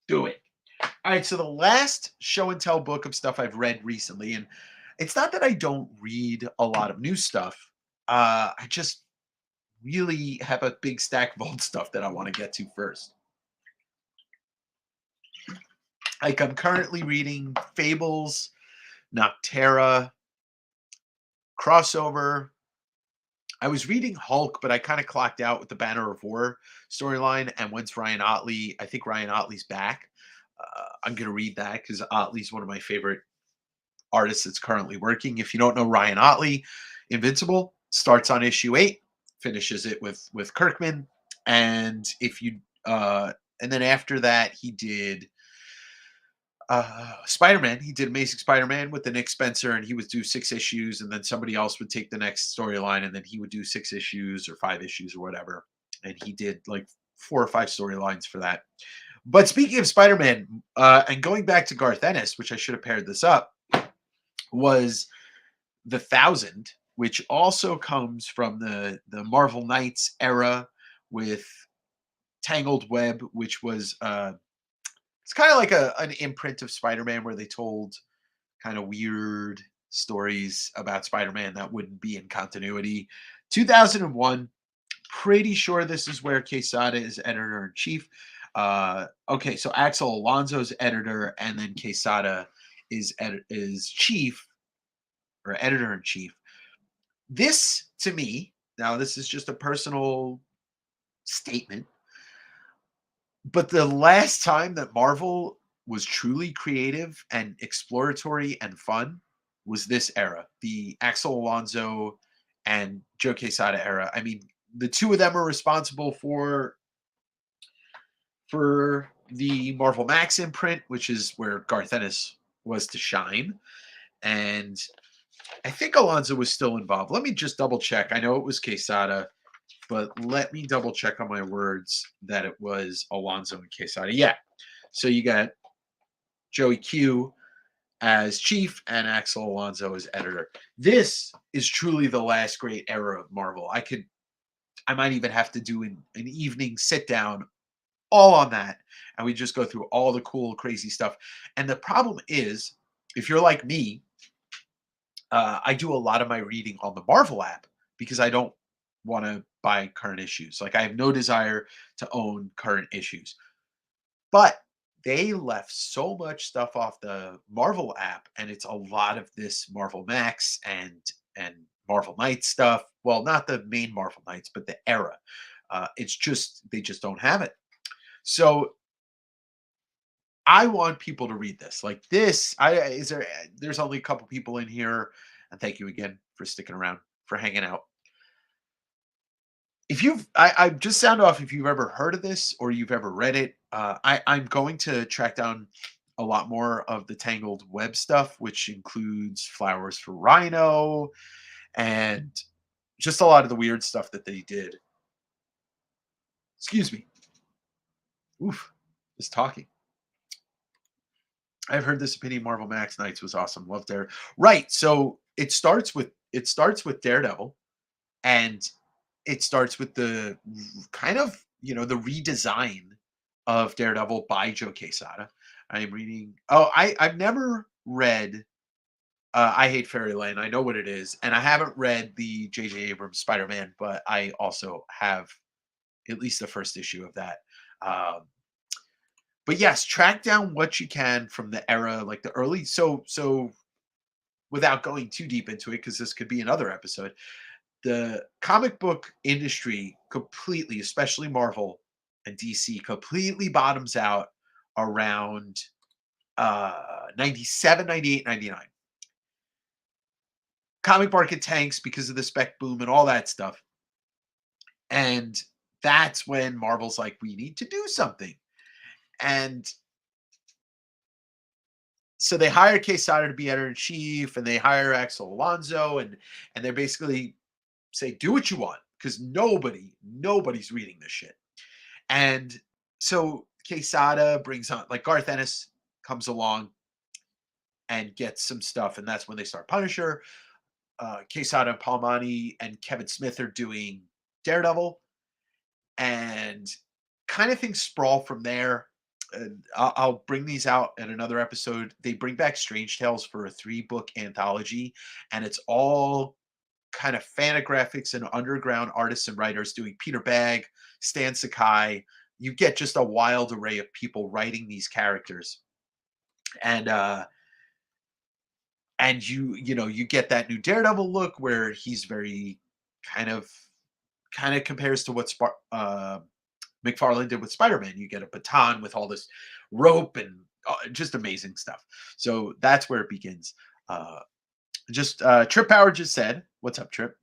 Do it. All right, so the last show and tell book of stuff I've read recently, and it's not that I don't read a lot of new stuff. I just really have a big stack of old stuff that I want to get to first. Like I'm currently reading Fables, Noctera, Crossover. I was reading Hulk, but I kind of clocked out with the Banner of War storyline. And once Ryan Ottley, I think Ryan Ottley's back. I'm going to read that because Ottley's one of my favorite artists that's currently working. If you don't know Ryan Ottley, Invincible starts on issue 8, finishes it with Kirkman, and if you and then after that he did Spider-Man. He did Amazing Spider-Man with the Nick Spencer, and he would do 6 issues, and then somebody else would take the next storyline, and then he would do 6 issues or 5 issues or whatever. And he did like 4 or 5 storylines for that. But speaking of Spider-Man, and going back to Garth Ennis, which I should have paired this up, was the 1000, which also comes from the Marvel Knights era with Tangled Web, which was it's kind of like an imprint of Spider-Man where they told kind of weird stories about Spider-Man that wouldn't be in continuity. 2001, pretty sure this is where Quesada is editor-in-chief. Okay, so Axel Alonso's editor, and then Quesada is chief or editor-in-chief. This, to me, now this is just a personal statement, but the last time that Marvel was truly creative and exploratory and fun was this era, the Axel Alonso and Joe Quesada era. I mean, the two of them are responsible for the Marvel Max imprint, which is where Garth Ennis was to shine. And I think Alonso was still involved. Let me just double check. I know it was Quesada, but let me double check on my words that it was Alonso and Quesada. Yeah. So you got Joey Q as chief and Axel Alonso as editor. This is truly the last great era of Marvel. I might even have to do an evening sit down all on that, and we just go through all the cool, crazy stuff. And the problem is, if you're like me, I do a lot of my reading on the Marvel app because I don't want to buy current issues. Like I have no desire to own current issues. But they left so much stuff off the Marvel app, and it's a lot of this Marvel Max and Marvel Knights stuff. Well, not the main Marvel Knights, but the era. It's just they just don't have it. So I want people to read this. Like this, there's only a couple people in here, and thank you again for sticking around, for hanging out. If I just sound off if you've ever heard of this or you've ever read it. I'm going to track down a lot more of the Tangled Web stuff, which includes Flowers for Rhino and just a lot of the weird stuff that they did. Excuse me. Oof, just talking. I've heard this opinion. Marvel Max Knights was awesome. Loved Dare. Right. So it starts with Daredevil, and it starts with the kind of the redesign of Daredevil by Joe Quesada. I am reading. Oh, I've never read. I hate Fairyland. I know what it is, and I haven't read the J.J. Abrams Spider-Man, but I also have at least the first issue of that. Um, but yes, track down what you can from the era, like the early. So without going too deep into it, because this could be another episode. The comic book industry completely, especially Marvel and DC, completely bottoms out around 97, 98, 99. Comic market tanks because of the spec boom and all that stuff. And that's when Marvel's like, we need to do something. And so they hire Quesada to be editor in chief, and they hire Axel Alonso, and they're basically say, do what you want, because nobody's reading this shit. And so Quesada brings on, like, Garth Ennis comes along and gets some stuff, and that's when they start Punisher. Quesada and Palmani and Kevin Smith are doing Daredevil, and kind of things sprawl from there. I'll bring these out in another episode. They bring back Strange Tales for a 3-book anthology, and it's all kind of Fantagraphics and underground artists and writers doing Peter Bagg, Stan Sakai. You get just a wild array of people writing these characters. And you get that new Daredevil look where he's very kind of compares to what McFarlane did with Spider-Man. You get a baton with all this rope and just amazing stuff. So that's where it begins. Trip Power just said, "What's up, Trip?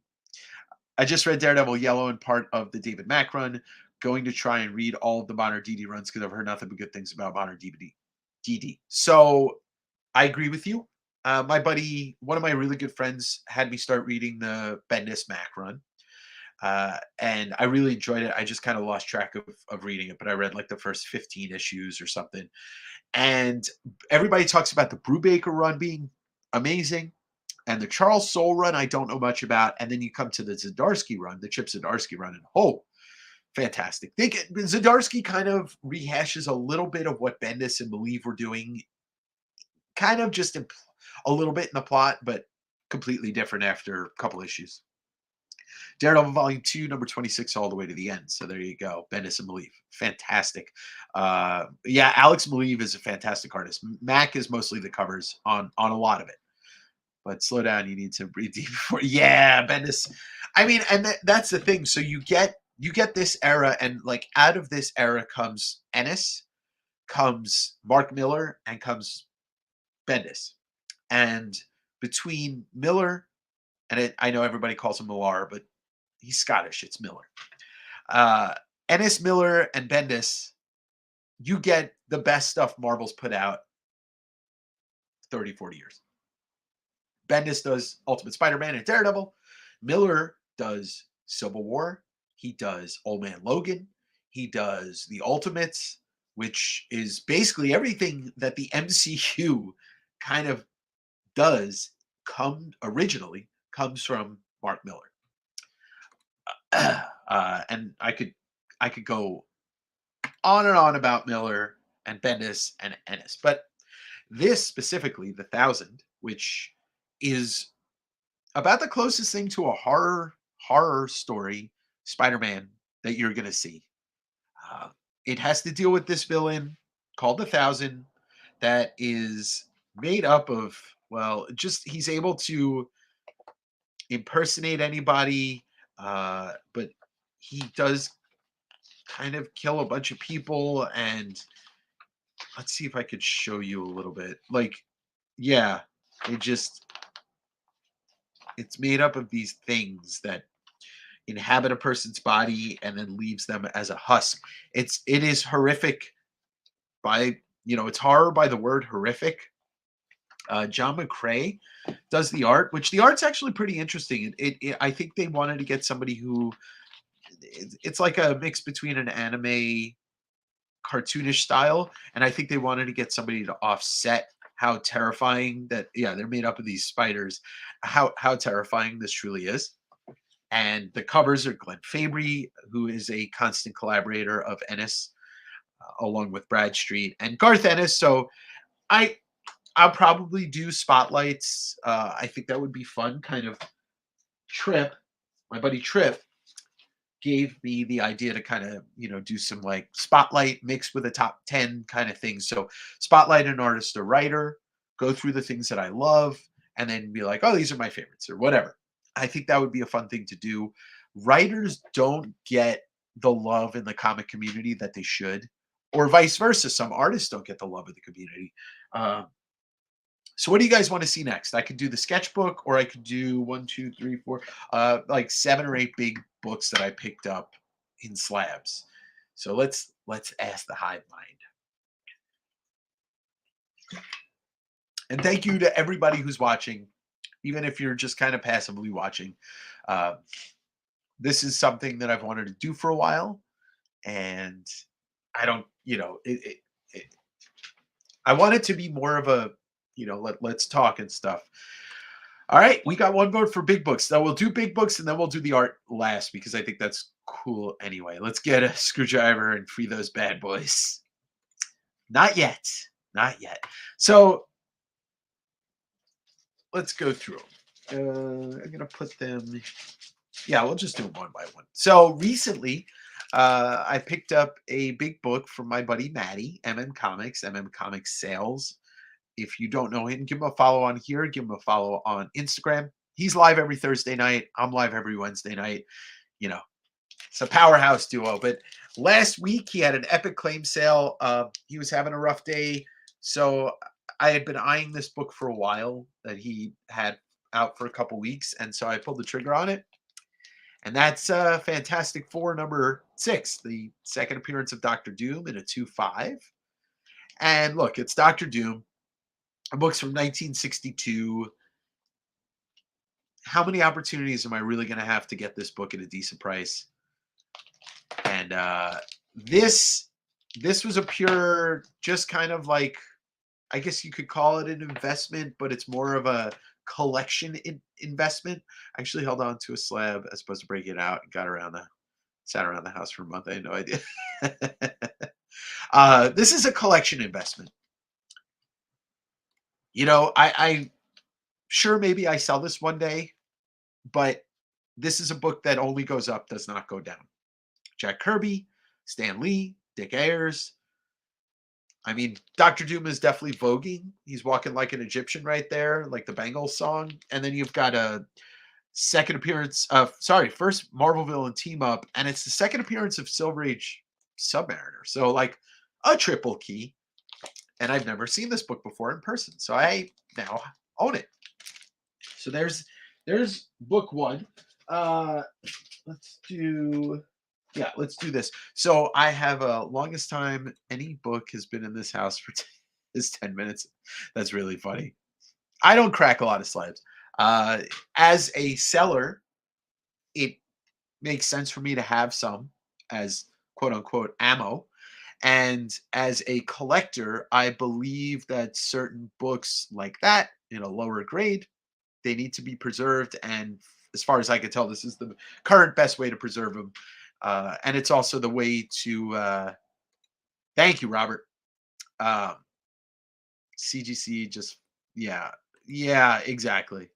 I just read Daredevil Yellow and part of the David Mack run. Going to try and read all of the modern DD runs because I've heard nothing but good things about modern DD. So I agree with you. My buddy, one of my really good friends, had me start reading the Bendis Mack run. And I really enjoyed it. I just kind of lost track of reading it, but I read like the first 15 issues or something. And everybody talks about the Brubaker run being amazing. And the Charles Soule run, I don't know much about. And then you come to the Zdarsky run, the Chip Zdarsky run, and fantastic. Zdarsky kind of rehashes a little bit of what Bendis and Maleev were doing, kind of just a little bit in the plot, but completely different after a couple issues. Daredevil Volume 2, number 26, all the way to the end. So there you go. Bendis and Maleev. Fantastic. Yeah, Alex Maleev is a fantastic artist. Mac is mostly the covers on a lot of it. But slow down. You need to breathe deep before. Yeah, Bendis. I mean, and that's the thing. So you get this era, and like out of this era comes Ennis, comes Mark Miller, and comes Bendis. And between Miller and I know everybody calls him Millar, but he's Scottish. It's Miller. Ennis, Miller, and Bendis, you get the best stuff Marvel's put out 30, 40 years. Bendis does Ultimate Spider-Man and Daredevil. Miller does Civil War. He does Old Man Logan. He does The Ultimates, which is basically everything that the MCU kind of does originally comes from Mark Miller. And I could go on and on about Miller and Bendis and Ennis, but this specifically, the 1000, which is about the closest thing to a horror story Spider-Man that you're going to see. It has to deal with this villain called the 1000 that is made up of, well, just he's able to impersonate anybody, but he does kind of kill a bunch of people, and let's see if I could show you a little bit. Like, yeah, it just it's made up of these things that inhabit a person's body and then leaves them as a husk. It is horrific by it's horror by the word horrific. John McCrae does the art, which the art's actually pretty interesting. I think they wanted to get somebody who it's like a mix between an anime cartoonish style, and I think they wanted to get somebody to offset how terrifying that. Yeah, they're made up of these spiders. How terrifying this truly is. And the covers are Glenn Fabry, who is a constant collaborator of Ennis, along with Brad Street and Garth Ennis. So I I'll probably do spotlights. I think that would be fun. Kind of Trip, my buddy Trip, gave me the idea to kind of do some like spotlight mixed with a top 10 kind of thing. So spotlight an artist or writer, go through the things that I love, and then be like, oh, these are my favorites or whatever. I think that would be a fun thing to do. Writers don't get the love in the comic community that they should, or vice versa. Some artists don't get the love of the community. Um, so what do you guys want to see next? I could do the sketchbook, or I could do one, two, three, four, like 7 or 8 big books that I picked up in slabs. So let's ask the hive mind. And thank you to everybody who's watching, even if you're just kind of passively watching. Uh, this is something that I've wanted to do for a while, and I don't, I want it to be more of a, let's talk and stuff. All right, we got one vote for big books. So we'll do big books and then we'll do the art last because I think that's cool anyway. Let's get a screwdriver and free those bad boys. Not yet. Not yet. So let's go through them. I'm going to put them. Yeah, we'll just do them one by one. So recently, I picked up a big book from my buddy Maddie, MM Comics Sales. If you don't know him, give him a follow on here. Give him a follow on Instagram. He's live every Thursday night. I'm live every Wednesday night. It's a powerhouse duo. But last week, he had an epic claim sale. He was having a rough day. So I had been eyeing this book for a while that he had out for a couple weeks. And so I pulled the trigger on it. And that's Fantastic Four number 6, the second appearance of Doctor Doom in a 2-5. And look, it's Doctor Doom. A book's from 1962. How many opportunities am I really going to have to get this book at a decent price? And this was a pure, just kind of like, I guess you could call it an investment, but it's more of a collection investment. I actually held on to a slab as opposed to breaking it out and sat around the house for a month. I had no idea. This is a collection investment. I sure maybe I sell this one day, but this is a book that only goes up, does not go down. Jack Kirby, Stan Lee, Dick Ayers. I mean, Doctor Doom is definitely voguing. He's walking like an Egyptian right there, like the Bengals song. And then you've got a first Marvel villain team up, and it's the second appearance of Silver Age Submariner. So like a triple key. And I've never seen this book before in person, so I now own it. So there's book one. Let's do this. So I have a longest time any book has been in this house for is 10 minutes. That's really funny. I don't crack a lot of slabs. As a seller, it makes sense for me to have some as quote unquote ammo. And as a collector, I believe that certain books like that in a lower grade, they need to be preserved. And as far as I can tell, this is the current best way to preserve them. And it's also the way to, thank you, Robert. CGC just, yeah, exactly.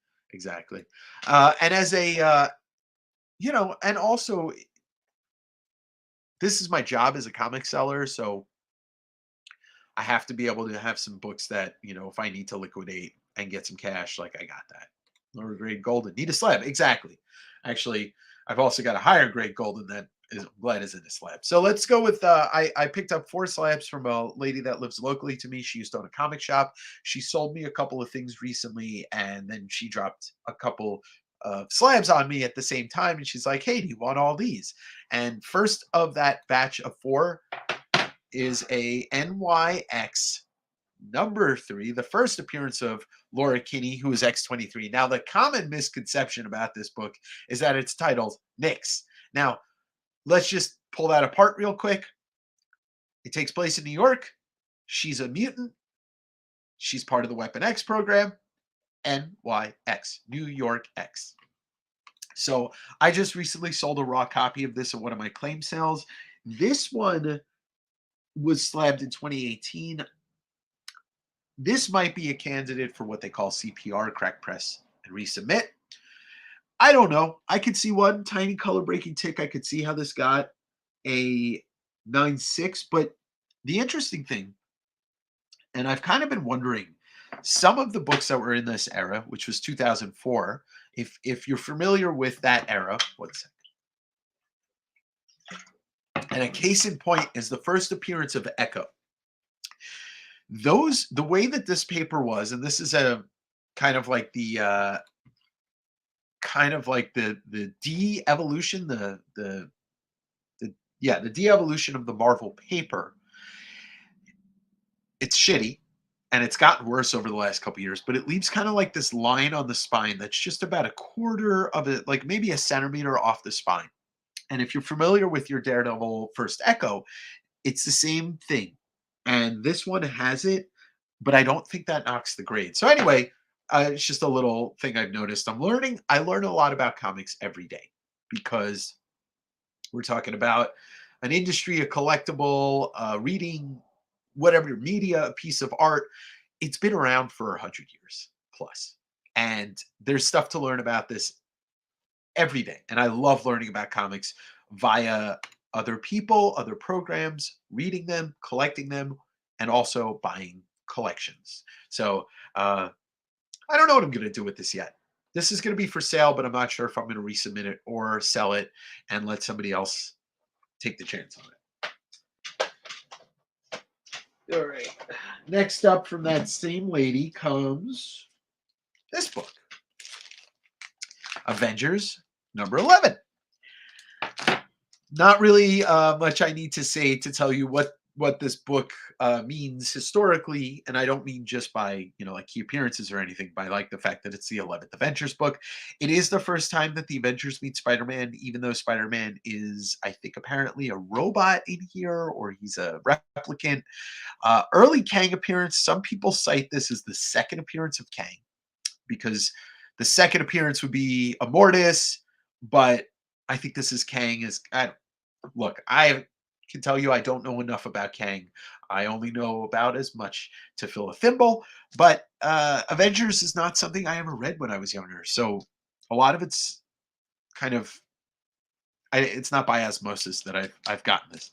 And as a, and also this is my job as a comic seller, so I have to be able to have some books that, if I need to liquidate and get some cash, like I got that. Lower grade golden. Need a slab. Exactly. Actually, I've also got a higher grade golden that I'm glad isn't a slab. So let's go with I picked up 4 slabs from a lady that lives locally to me. She used to own a comic shop. She sold me a couple of things recently, and then she dropped a couple of slabs on me at the same time. And she's like, "Hey, do you want all these?" And first of that batch of 4 is a NYX number 3, the first appearance of Laura Kinney, who is X-23. Now, the common misconception about this book is that it's titled Nyx. Now, let's just pull that apart real quick. It takes place in New York. She's a mutant. She's part of the Weapon X program. NYX, New York X. So I just recently sold a raw copy of this at one of my claim sales. This one was slabbed in 2018. This might be a candidate for what they call CPR, crack press, and resubmit. I don't know. I could see one tiny color breaking tick. I could see how this got a 9.6. But the interesting thing, and I've kind of been wondering, some of the books that were in this era, which was 2004, if you're familiar with that era, one second. And a case in point is the first appearance of Echo. The way that this paper was, and this is a kind of like the de-evolution, the de-evolution of the Marvel paper. It's shitty, and it's gotten worse over the last couple years, but it leaves kind of like this line on the spine that's just about a quarter of it, like maybe a centimeter off the spine. And if you're familiar with your Daredevil First Echo, it's the same thing. And this one has it, but I don't think that knocks the grade. So anyway, it's just a little thing I've noticed. I learn a lot about comics every day because we're talking about an industry, a collectible, reading, whatever media, a piece of art. It's been around for 100 years plus. And there's stuff to learn about this every day. And I love learning about comics via other people, other programs, reading them, collecting them, and also buying collections. So I don't know what I'm going to do with this yet. This is going to be for sale, but I'm not sure if I'm going to resubmit it or sell it and let somebody else take the chance on it. All right. Next up from that same lady comes this book, Avengers number 11. Not really much I need to say to tell you what this book means historically, and I don't mean just by like key appearances or anything, by like the fact that it's the 11th Avengers book. It is the first time that the Avengers meet Spider-Man, even though Spider-Man is, I think, apparently a robot in here, or he's a replicant. Early Kang appearance. Some people cite this as the second appearance of Kang, because the second appearance would be Immortus, but I think this is Kang. Look, I can tell you I don't know enough about Kang. I only know about as much to fill a thimble, but Avengers is not something I ever read when I was younger. So a lot of it's kind of, it's not by osmosis that I've gotten this.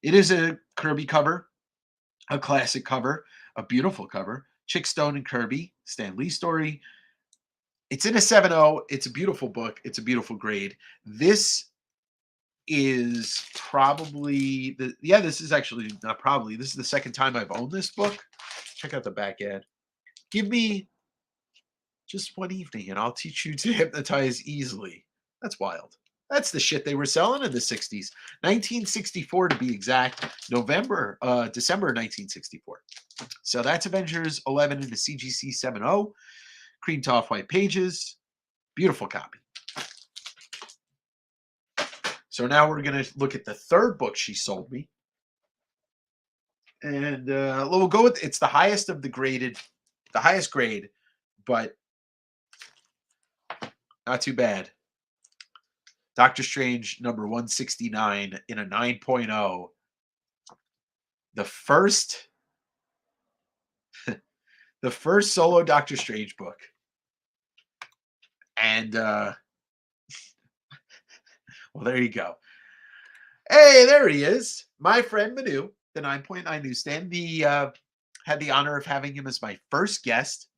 It is a Kirby cover, a classic cover, a beautiful cover. Chick Stone and Kirby, Stan Lee story. It's in a 7.0. It's a beautiful book. It's a beautiful grade. This is probably this is actually not probably. This is the second time I've owned this book. Check out the back ad. Give me just one evening and I'll teach you to hypnotize easily. That's wild. That's the shit they were selling in the 60s. 1964 to be exact. December 1964. So that's Avengers 11 in the CGC 7.0. Cream to off-white pages. Beautiful copy. So now we're going to look at the third book she sold me. And we'll go with, it's the highest of the highest grade, but not too bad. Doctor Strange number 169 in a 9.0. The first solo Doctor Strange book. And well, there you go. Hey, there he is. My friend Manu, the 9.9 newsstand. Had the honor of having him as my first guest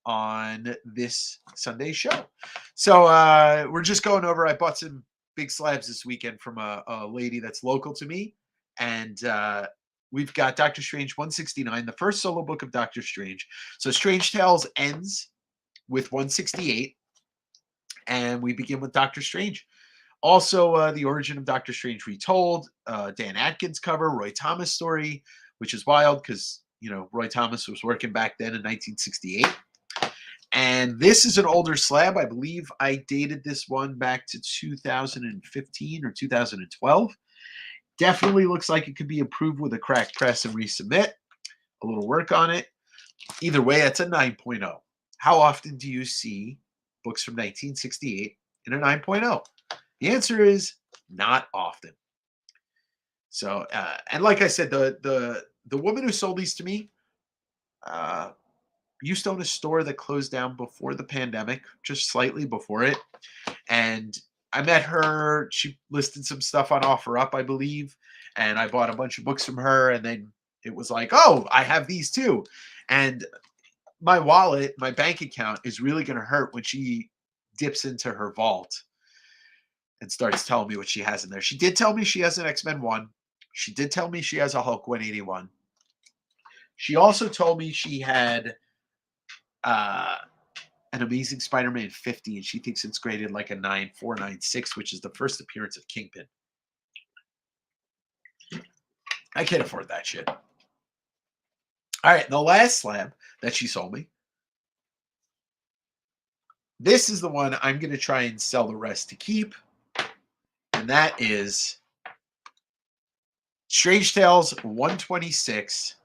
on this Sunday show. So we're just going over. I bought some big slabs this weekend from a lady that's local to me. And we've got Doctor Strange 169, the first solo book of Doctor Strange. So Strange Tales ends with 168, and we begin with Doctor Strange. Also, the origin of Doctor Strange retold, Dan Atkins cover, Roy Thomas story, which is wild because, Roy Thomas was working back then in 1968. And this is an older slab. I believe I dated this one back to 2015 or 2012. Definitely looks like it could be improved with a crack press and resubmit. A little work on it. Either way, it's a 9.0. How often do you see books from 1968 in a 9.0? The answer is not often. So, and like I said, the woman who sold these to me used to own a store that closed down before the pandemic, just slightly before it. And I met her. She listed some stuff on OfferUp, I believe, and I bought a bunch of books from her. And then it was like, oh, I have these too. And my wallet, my bank account is really going to hurt when she dips into her vault and starts telling me what she has in there. She did tell me she has an X-Men 1. She did tell me she has a Hulk 181. She also told me she had an Amazing Spider-Man 50, and she thinks it's graded like a 9496, which is the first appearance of Kingpin. I can't afford that shit. All right, the last slab that she sold me. This is the one I'm going to try and sell the rest to keep. And that is Strange Tales 126.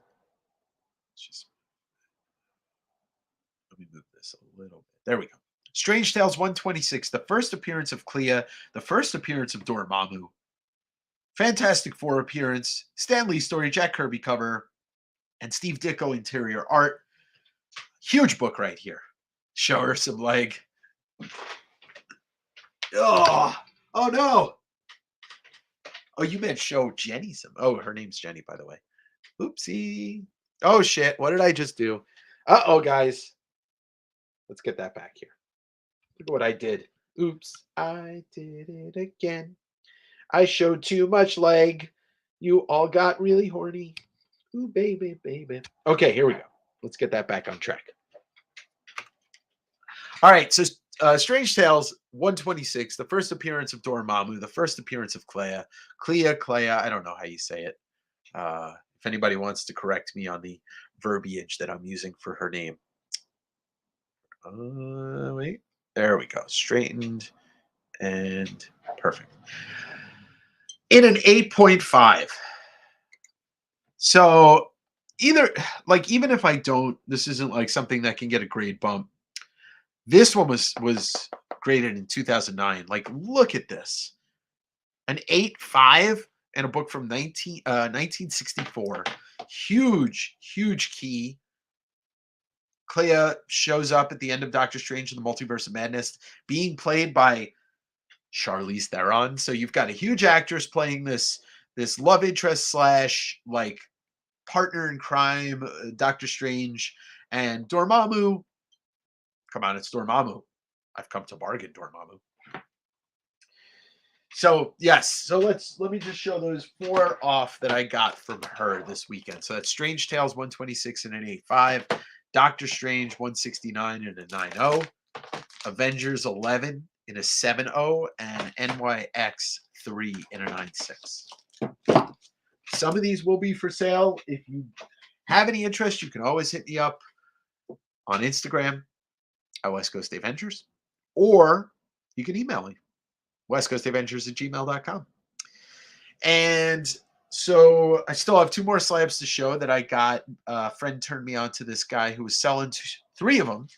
Let me move this a little bit. There we go. Strange Tales 126, the first appearance of Clea, the first appearance of Dormammu. Fantastic Four appearance, Stan Lee story, Jack Kirby cover, and Steve Ditko interior art. Huge book right here. Show her some leg. Oh no. Oh, you meant show Jenny some. Oh, her name's Jenny, by the way. Oopsie. Oh, shit. What did I just do? Uh-oh, guys. Let's get that back here. Look at what I did. Oops. I did it again. I showed too much leg. You all got really horny. Ooh, baby, baby. Okay, here we go. Let's get that back on track. All right, so Strange Tales 126, the first appearance of Dormammu, the first appearance of Clea. Clea, I don't know how you say it. If anybody wants to correct me on the verbiage that I'm using for her name. Wait, there we go. Straightened and perfect. In an 8.5. So even if I don't, this isn't like something that can get a grade bump. This one was graded in 2009. Like, look at this. An 8.5 and a book from 1964. Huge, huge key. Clea shows up at the end of Doctor Strange in the Multiverse of Madness, being played by Charlize Theron. So you've got a huge actress playing this love interest / like partner in crime, Doctor Strange, and Dormammu. Come on, it's Dormammu. I've come to bargain, Dormammu. So yes, so let me just show those 4 off that I got from her this weekend. So that's Strange Tales 126 and an 8.5, Doctor Strange 169 and a 9.0, Avengers 11 in a 7.0, and NYX 3 in a 9.6. Some of these will be for sale. If you have any interest, you can always hit me up on Instagram at West Coast Adventures, or you can email me, westcoastadventures@gmail.com. And so I still have 2 more slabs to show that I got. A friend turned me on to this guy who was selling 3 of them.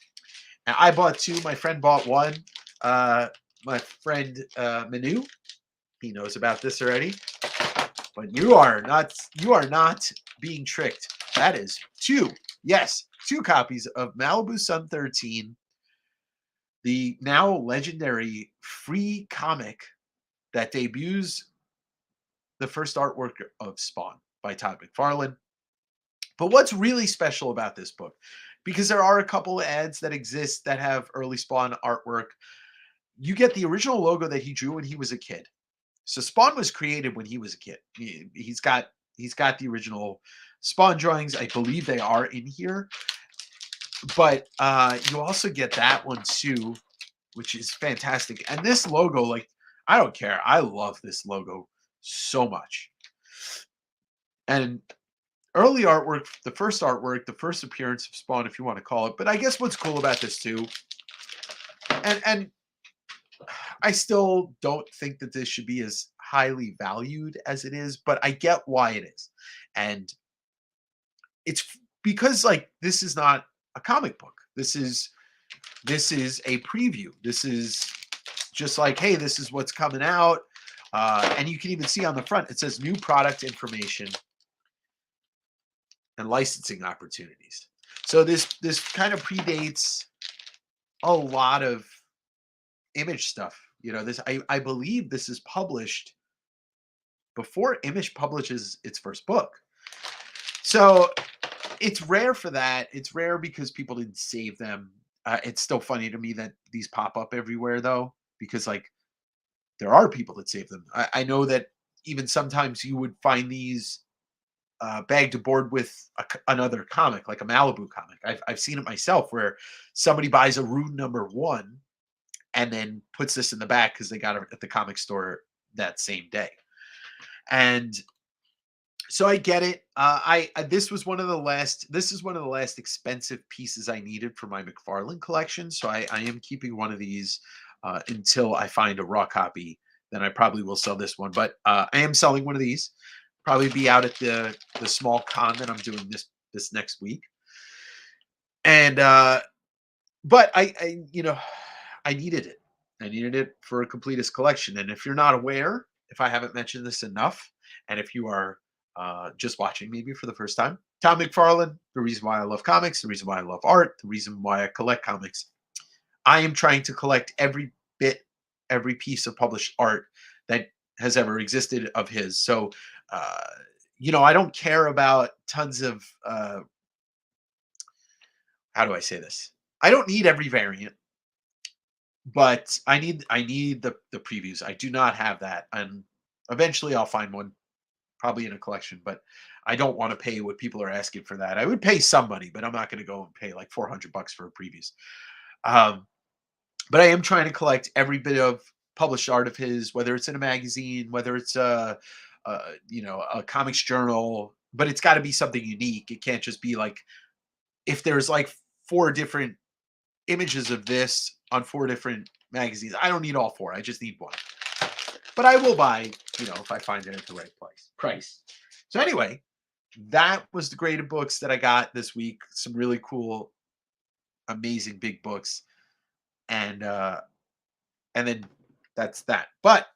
And I bought 2. My friend bought 1. My friend Manu, he knows about this already. But you are not being tricked. That is 2. Yes, 2 copies of Malibu Sun 13, the now legendary free comic that debuts the first artwork of Spawn by Todd McFarlane. But what's really special about this book, because there are a couple of ads that exist that have early Spawn artwork, you get the original logo that he drew when he was a kid. So Spawn was created when he was a kid. He's got the original Spawn drawings. I believe they are in here. But you also get that one too, which is fantastic. And this logo, like, I don't care. I love this logo so much. And early artwork, the first appearance of Spawn, if you want to call it. But I guess what's cool about this too, and I still don't think that this should be as highly valued as it is, but I get why it is. And it's because, like, this is not a comic book. This is a preview. This is just like, hey, this is what's coming out. And you can even see on the front, it says new product information and licensing opportunities. So this kind of predates a lot of Image stuff. This I believe this is published before Image publishes its first book. So it's rare for that. It's rare because people didn't save them. It's still funny to me that these pop up everywhere though, because like there are people that save them. I know that even sometimes you would find these bagged aboard with another comic, like a Malibu comic. I've seen it myself where somebody buys a Rune #1 and then puts this in the back because they got it at the comic store that same day. And so I get it. This is one of the last expensive pieces I needed for my McFarlane collection. So I am keeping one of these until I find a raw copy. Then I probably will sell this one. But I am selling one of these. Probably be out at the small con that I'm doing this next week. And but I needed it. I needed it for a completist collection. And if you're not aware, if I haven't mentioned this enough, and if you are just watching maybe for the first time, Tom McFarlane, the reason why I love comics, the reason why I love art, the reason why I collect comics, I am trying to collect every piece of published art that has ever existed of his. So, I don't care about tons of, how do I say this? I don't need every variant. But I need the previews. I do not have that, and eventually I'll find one, probably in a collection. But I don't want to pay what people are asking for that. I would pay some money, but I'm not going to go and pay like $400 for a previews. But I am trying to collect every bit of published art of his, whether it's in a magazine, whether it's a comics journal. But it's got to be something unique. It can't just be like if there's like 4 different images of this on 4 different magazines. I don't need all 4. I just need one. But I will buy, if I find it at the right price. So anyway, that was the graded books that I got this week. Some really cool, amazing big books. And then that's that. But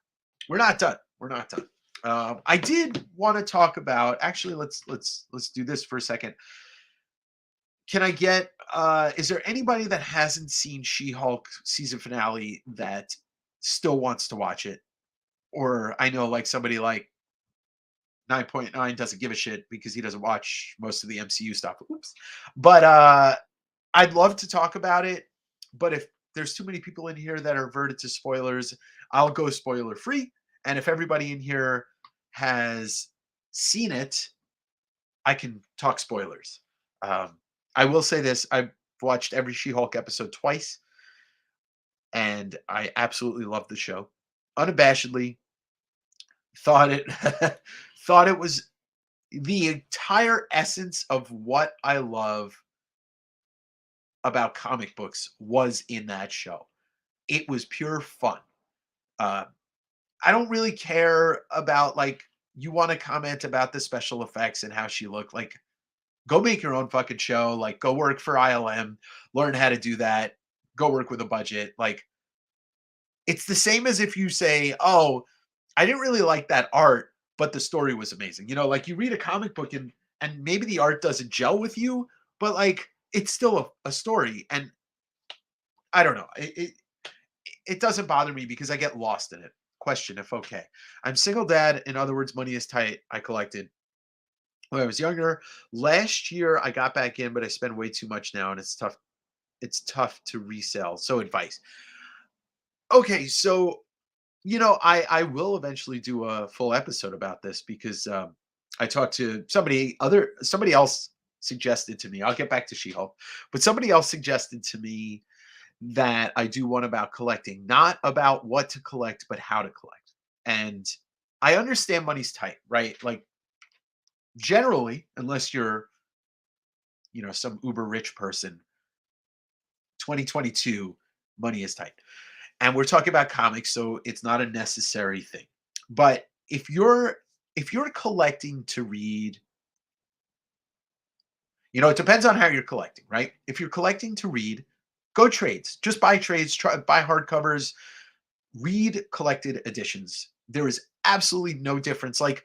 we're not done. We're not done. I did want to talk about, actually, let's do this for a second. Can I get, is there anybody that hasn't seen She-Hulk season finale that still wants to watch it? Or I know like somebody like 9.9 doesn't give a shit because he doesn't watch most of the MCU stuff. Oops. But I'd love to talk about it. But if there's too many people in here that are averted to spoilers, I'll go spoiler free. And if everybody in here has seen it, I can talk spoilers. I will say this. I've watched every She-Hulk episode twice, and I absolutely loved the show. Unabashedly, thought it thought it was the entire essence of what I love about comic books was in that show. It was pure fun. I don't really care about, like, you want to comment about the special effects and how she looked. Like, go make your own fucking show. Like, go work for ILM, learn how to do that. Go work with a budget. Like, it's the same as if you say, "Oh, I didn't really like that art, but the story was amazing." Like you read a comic book and maybe the art doesn't gel with you, but like it's still a story. And I don't know. It doesn't bother me because I get lost in it. Question if okay. I'm single dad. In other words, money is tight. I collected when I was younger. Last year I got back in, but I spend way too much now and it's tough. It's tough to resell. So advice. Okay, so I will eventually do a full episode about this because I talked to somebody else suggested to me. I'll get back to She-Hulk, but somebody else suggested to me that I do one about collecting, not about what to collect, but how to collect. And I understand money's tight, right? Like generally, unless you're, some uber rich person, 2022 money is tight. And we're talking about comics, so it's not a necessary thing. But if you're collecting to read, it depends on how you're collecting, right? If you're collecting to read, go trades. Just buy trades, buy hardcovers, read collected editions. There is absolutely no difference. Like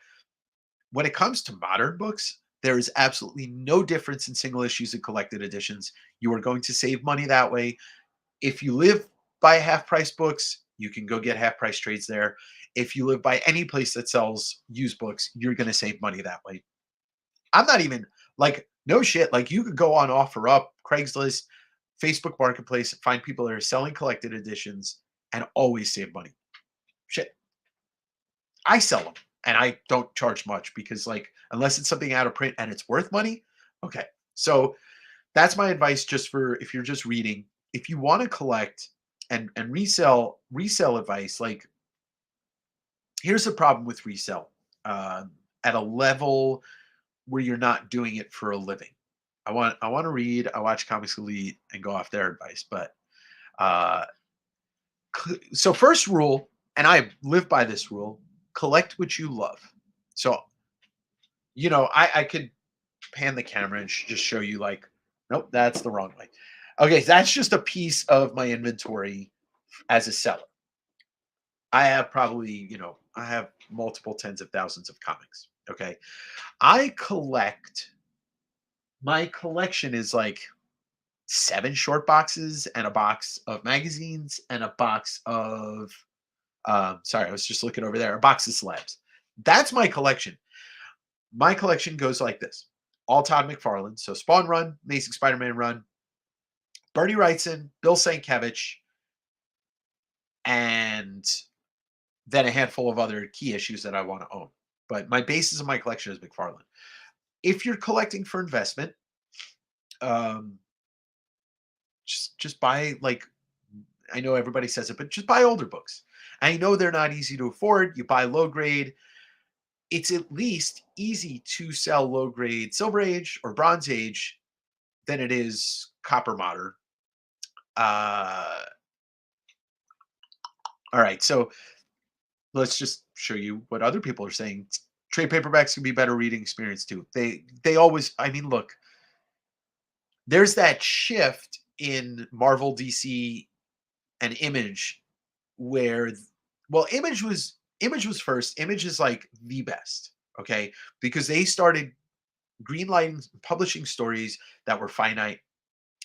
when it comes to modern books, there is absolutely no difference in single issues and collected editions. You are going to save money that way. If you live by half price books, you can go get half price trades there. If you live by any place that sells used books, you're going to save money that way. I'm not even like, no shit. Like you could go on OfferUp, Craigslist, Facebook Marketplace, find people that are selling collected editions and always save money. Shit. I sell them and I don't charge much because, like, unless it's something out of print and it's worth money. Okay. So that's my advice just for if you're just reading. If you want to collect and resell advice, like here's the problem with resell at a level where you're not doing it for a living. I want to read, I watch Comics Elite and go off their advice, but uh so first rule, and I live by this rule, collect what you love. So, I could pan the camera and just show you like, nope, that's the wrong way. Okay, that's just a piece of my inventory as a seller. I have probably, I have multiple tens of thousands of comics. Okay. I collect, my collection is like 7 short boxes and a box of magazines and a box of, sorry, I was just looking over there, a box of slabs. That's my collection. My collection goes like this: all Todd McFarlane, so Spawn run, Amazing Spider-Man run, Bernie Wrightson, Bill Sienkiewicz, and then a handful of other key issues that I want to own. But my basis of my collection is McFarlane. If you're collecting for investment, um, just buy, like, I know everybody says it, but just buy older books. I know they're not easy to afford. You buy low grade. It's at least easy to sell low grade Silver Age or Bronze Age than it is Copper Modern. Uh, all right, so let's just show you what other people are saying. Trade paperbacks can be better reading experience too. They always, I mean, look, there's that shift in Marvel, DC, and Image where well, Image was first. Image is like the best, okay? Because they started greenlighting publishing stories that were finite,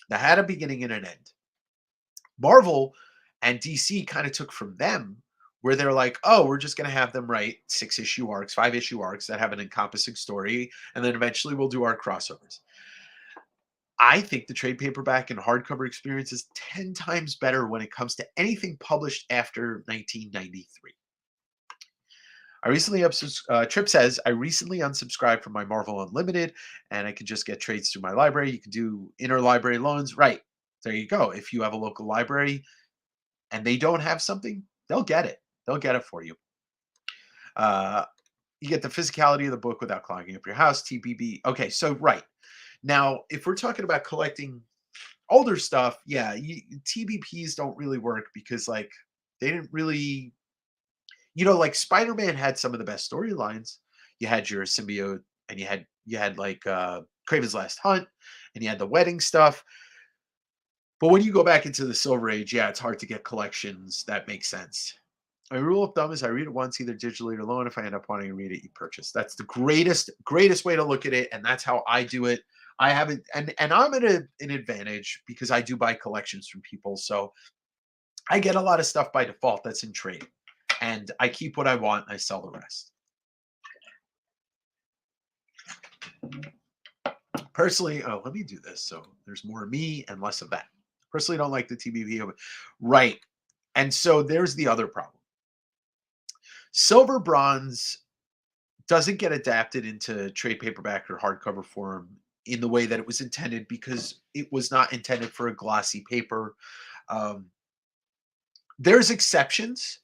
that had a beginning and an end. Marvel and DC kind of took from them where they're like, oh, we're just going to have them write 6-issue arcs, 5-issue arcs that have an encompassing story, and then eventually we'll do our crossovers. I think the trade paperback and hardcover experience is 10 times better when it comes to anything published after 1993. Trip says, I recently unsubscribed from my Marvel Unlimited and I can just get trades through my library. You can do interlibrary loans. Right. There you go. If you have a local library and they don't have something, they'll get it. They'll get it for you. Uh, you get the physicality of the book without clogging up your house. TBB. Okay. So, right. Now, if we're talking about collecting older stuff, yeah, TBPs don't really work because, like, they didn't really, like Spider-Man had some of the best storylines. You had your symbiote, and you had like Kraven's Last Hunt, and you had the wedding stuff. But when you go back into the Silver Age, yeah, it's hard to get collections that make sense. My rule of thumb is I read it once, either digitally or loan. If I end up wanting to read it, you purchase. That's the greatest way to look at it, and that's how I do it. I haven't, and I'm at an advantage because I do buy collections from people, so I get a lot of stuff by default that's in trade, and I keep what I want. And I sell the rest. Personally, oh, let me do this so there's more of me and less of that. Personally, don't like the TBV. Right. And so there's the other problem. Silver bronze doesn't get adapted into trade paperback or hardcover form in the way that it was intended because it was not intended for a glossy paper. Um, there's exceptions.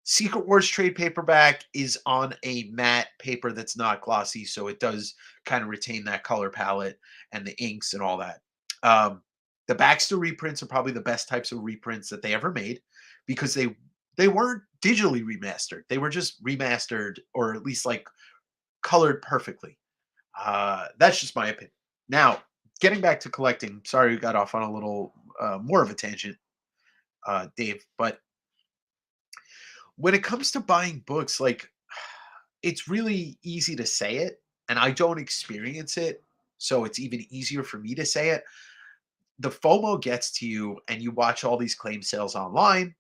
Secret Wars trade paperback is on a matte paper that's not glossy, so it does kind of retain that color palette and the inks and all that. Um, the Baxter reprints are probably the best types of reprints that they ever made because they weren't digitally remastered. They were just remastered or at least like colored perfectly. That's just my opinion. Now, getting back to collecting, sorry we got off on a little more of a tangent, Dave, but when it comes to buying books, like it's really easy to say it, and I don't experience it, so it's even easier for me to say it. The FOMO gets to you, and you watch all these claim sales online,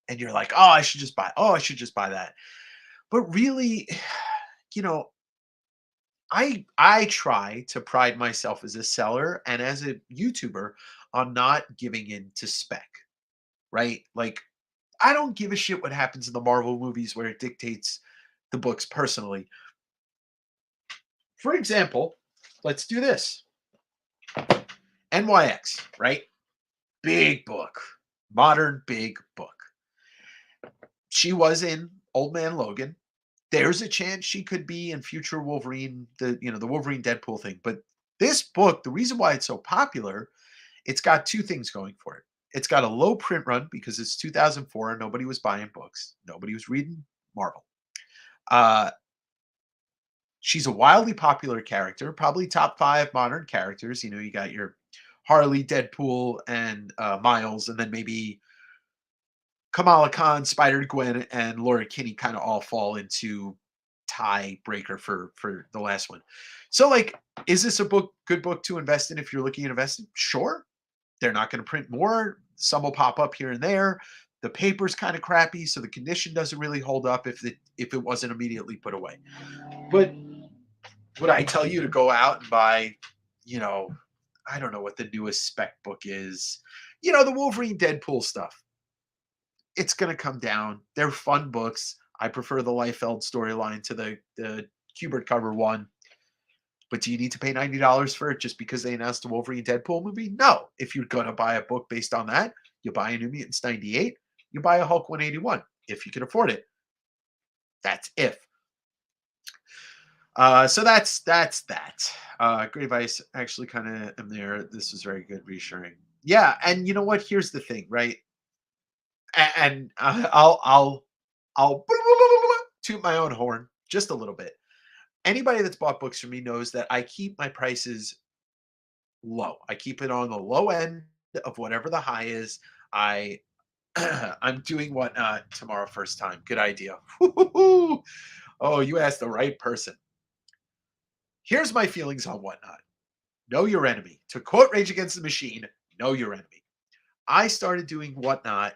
and you're like, "Oh, I should just buy. Oh, I should just buy that." But really, you know, I try to pride myself as a seller and as a YouTuber on not giving in to spec, right? Like I don't give a shit what happens in the Marvel movies where it dictates the books personally. For example, let's do this. NYX, right? Big book. Modern big book. She was in Old Man Logan. There's a chance she could be in future Wolverine, the Wolverine Deadpool thing. But this book, the reason why it's so popular, it's got two things going for it. It's got a low print run because it's 2004 and nobody was buying books. Nobody was reading Marvel. Uh, she's a wildly popular character, probably top 5 modern characters. You know, you got your Harley, Deadpool, and Miles, and then maybe Kamala Khan, Spider-Gwen, and Laura Kinney kind of all fall into tiebreaker for the last one. So, like, is this a good book to invest in if you're looking at investing? Sure. They're not going to print more. Some will pop up here and there. The paper's kind of crappy, so the condition doesn't really hold up if it wasn't immediately put away. But would I tell you to go out and buy, you know, I don't know what the newest spec book is, the Wolverine Deadpool stuff? It's going to come down. They're fun books. I prefer the Liefeld storyline to the Kubert cover one. But do you need to pay $90 for it just because they announced a Wolverine Deadpool movie? No. If you're going to buy a book based on that, you buy a New Mutants 98, you buy a Hulk 181 if you can afford it. That's if. So that's that. Great advice. Actually, kind of am there. This was very good, reassuring. Yeah, and you know what? Here's the thing, right? And I'll toot my own horn just a little bit. Anybody that's bought books from me knows that I keep my prices low. I keep it on the low end of whatever the high is. I I'm doing whatnot tomorrow first time. Good idea. Oh, you asked the right person. Here's my feelings on whatnot. Know your enemy. To quote Rage Against the Machine, know your enemy. I started doing whatnot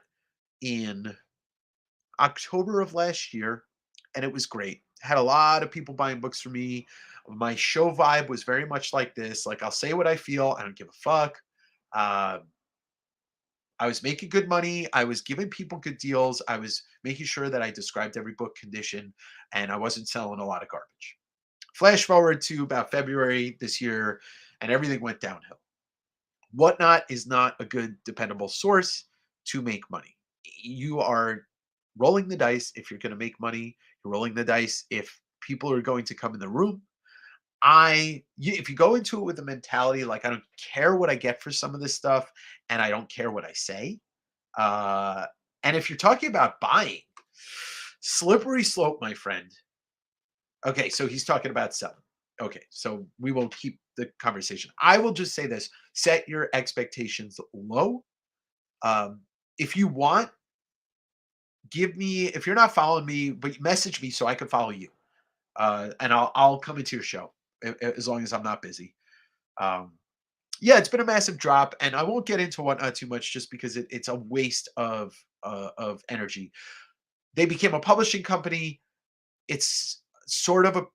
in October of last year, and it was great. Had a lot of people buying books for me. My show vibe was very much like this. Like I'll say what I feel. I don't give a fuck. Uh, I was making good money. I was giving people good deals. I was making sure that I described every book condition, and I wasn't selling a lot of garbage. Flash forward to about February this year, and everything went downhill. Whatnot is not a good, dependable source to make money. You are rolling the dice if you're going to make money. You're rolling the dice if people are going to come in the room. If you go into it with a mentality like I don't care what I get for some of this stuff, and I don't care what I say. Uh, and if you're talking about buying, slippery slope, my friend. Okay, so he's talking about selling. Okay, so we will keep the conversation. I will just say this: set your expectations low. Um, if you want, give me. If you're not following me, but message me so I can follow you, and I'll come into your show as long as I'm not busy. Um, yeah, it's been a massive drop, and I won't get into whatnot too much just because it's a waste of energy. They became a publishing company. It's sort of a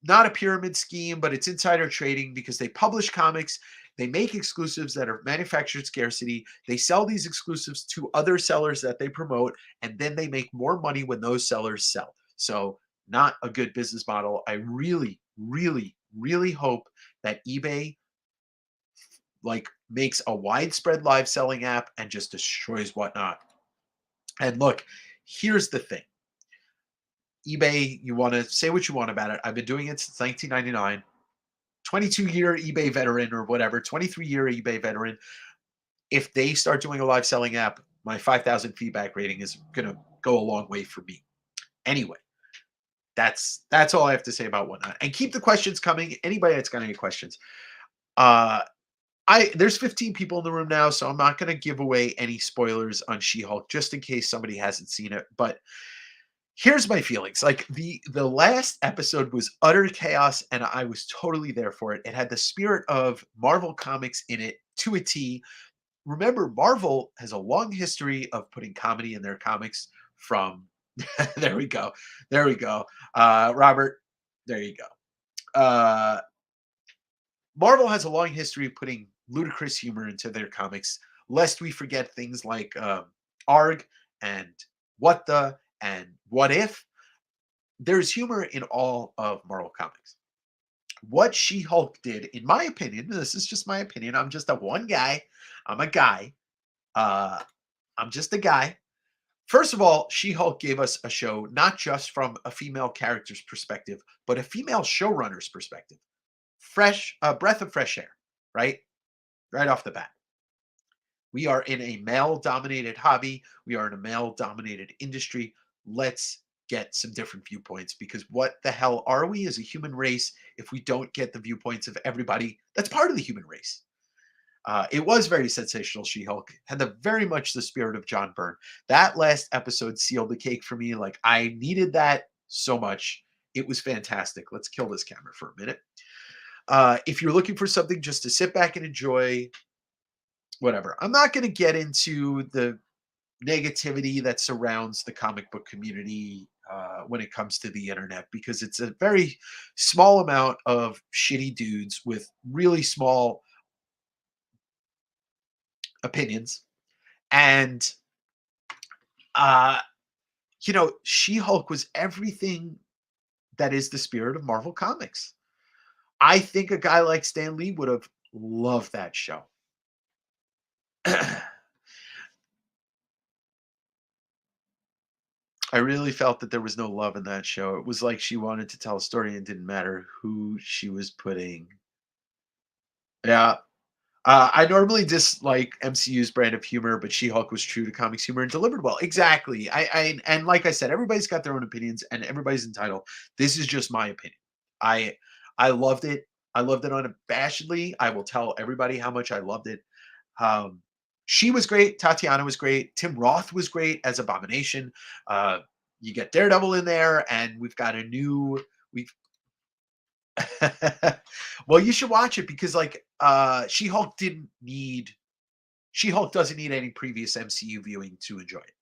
not a pyramid scheme, but it's insider trading because they publish comics. They make exclusives that are manufactured scarcity. They sell these exclusives to other sellers that they promote, and then they make more money when those sellers sell. So, not a good business model. I really, really, really hope that eBay like makes a widespread live selling app and just destroys whatnot. And look, here's the thing. eBay, you want to say what you want about it. I've been doing it since 1999. 22-year eBay veteran or whatever, 23-year eBay veteran. If they start doing a live selling app, my 5,000 feedback rating is going to go a long way for me. Anyway, that's all I have to say about whatnot. And keep the questions coming. Anybody that's got any questions. There's 15 people in the room now, so I'm not going to give away any spoilers on She-Hulk just in case somebody hasn't seen it. But here's my feelings. Like the last episode was utter chaos, and I was totally there for it. It had the spirit of Marvel Comics in it to a T. Remember, Marvel has a long history of putting comedy in their comics from there we go. There we go. Robert, there you go. Marvel has a long history of putting ludicrous humor into their comics, lest we forget things like ARG and What the and What If. There's humor in all of Marvel Comics. What She-Hulk did, in my opinion, this is just my opinion. I'm just a one guy. I'm a guy. I'm just a guy. First of all, She-Hulk gave us a show not just from a female character's perspective, but a female showrunner's perspective. Fresh, a breath of fresh air, right? Right off the bat. We are in a male-dominated hobby. We are in a male-dominated industry. Let's get some different viewpoints, because what the hell are we as a human race if we don't get the viewpoints of everybody that's part of the human race? It was very sensational. She-Hulk had very much the spirit of John Byrne. That last episode sealed the cake for me. Like, I needed that so much. It was fantastic. Let's kill this camera for a minute. If you're looking for something just to sit back and enjoy, whatever. I'm not going to get into the negativity that surrounds the comic book community when it comes to the internet, because it's a very small amount of shitty dudes with really small opinions. And, She-Hulk was everything that is the spirit of Marvel Comics. I think a guy like Stan Lee would have loved that show. I really felt that there was no love in that show. It was like she wanted to tell a story and didn't matter who she was putting. Yeah. I normally dislike MCU's brand of humor, but She-Hulk was true to comics humor and delivered well. Exactly. And like I said, everybody's got their own opinions and everybody's entitled. This is just my opinion. I I loved it. I loved it unabashedly. I will tell everybody how much I loved it. Um, she was great. Tatiana was great. Tim Roth was great as Abomination. Uh, you get Daredevil in there, and we've got a new. We've well, you should watch it because, like, She-Hulk didn't need. She-Hulk doesn't need any previous MCU viewing to enjoy it.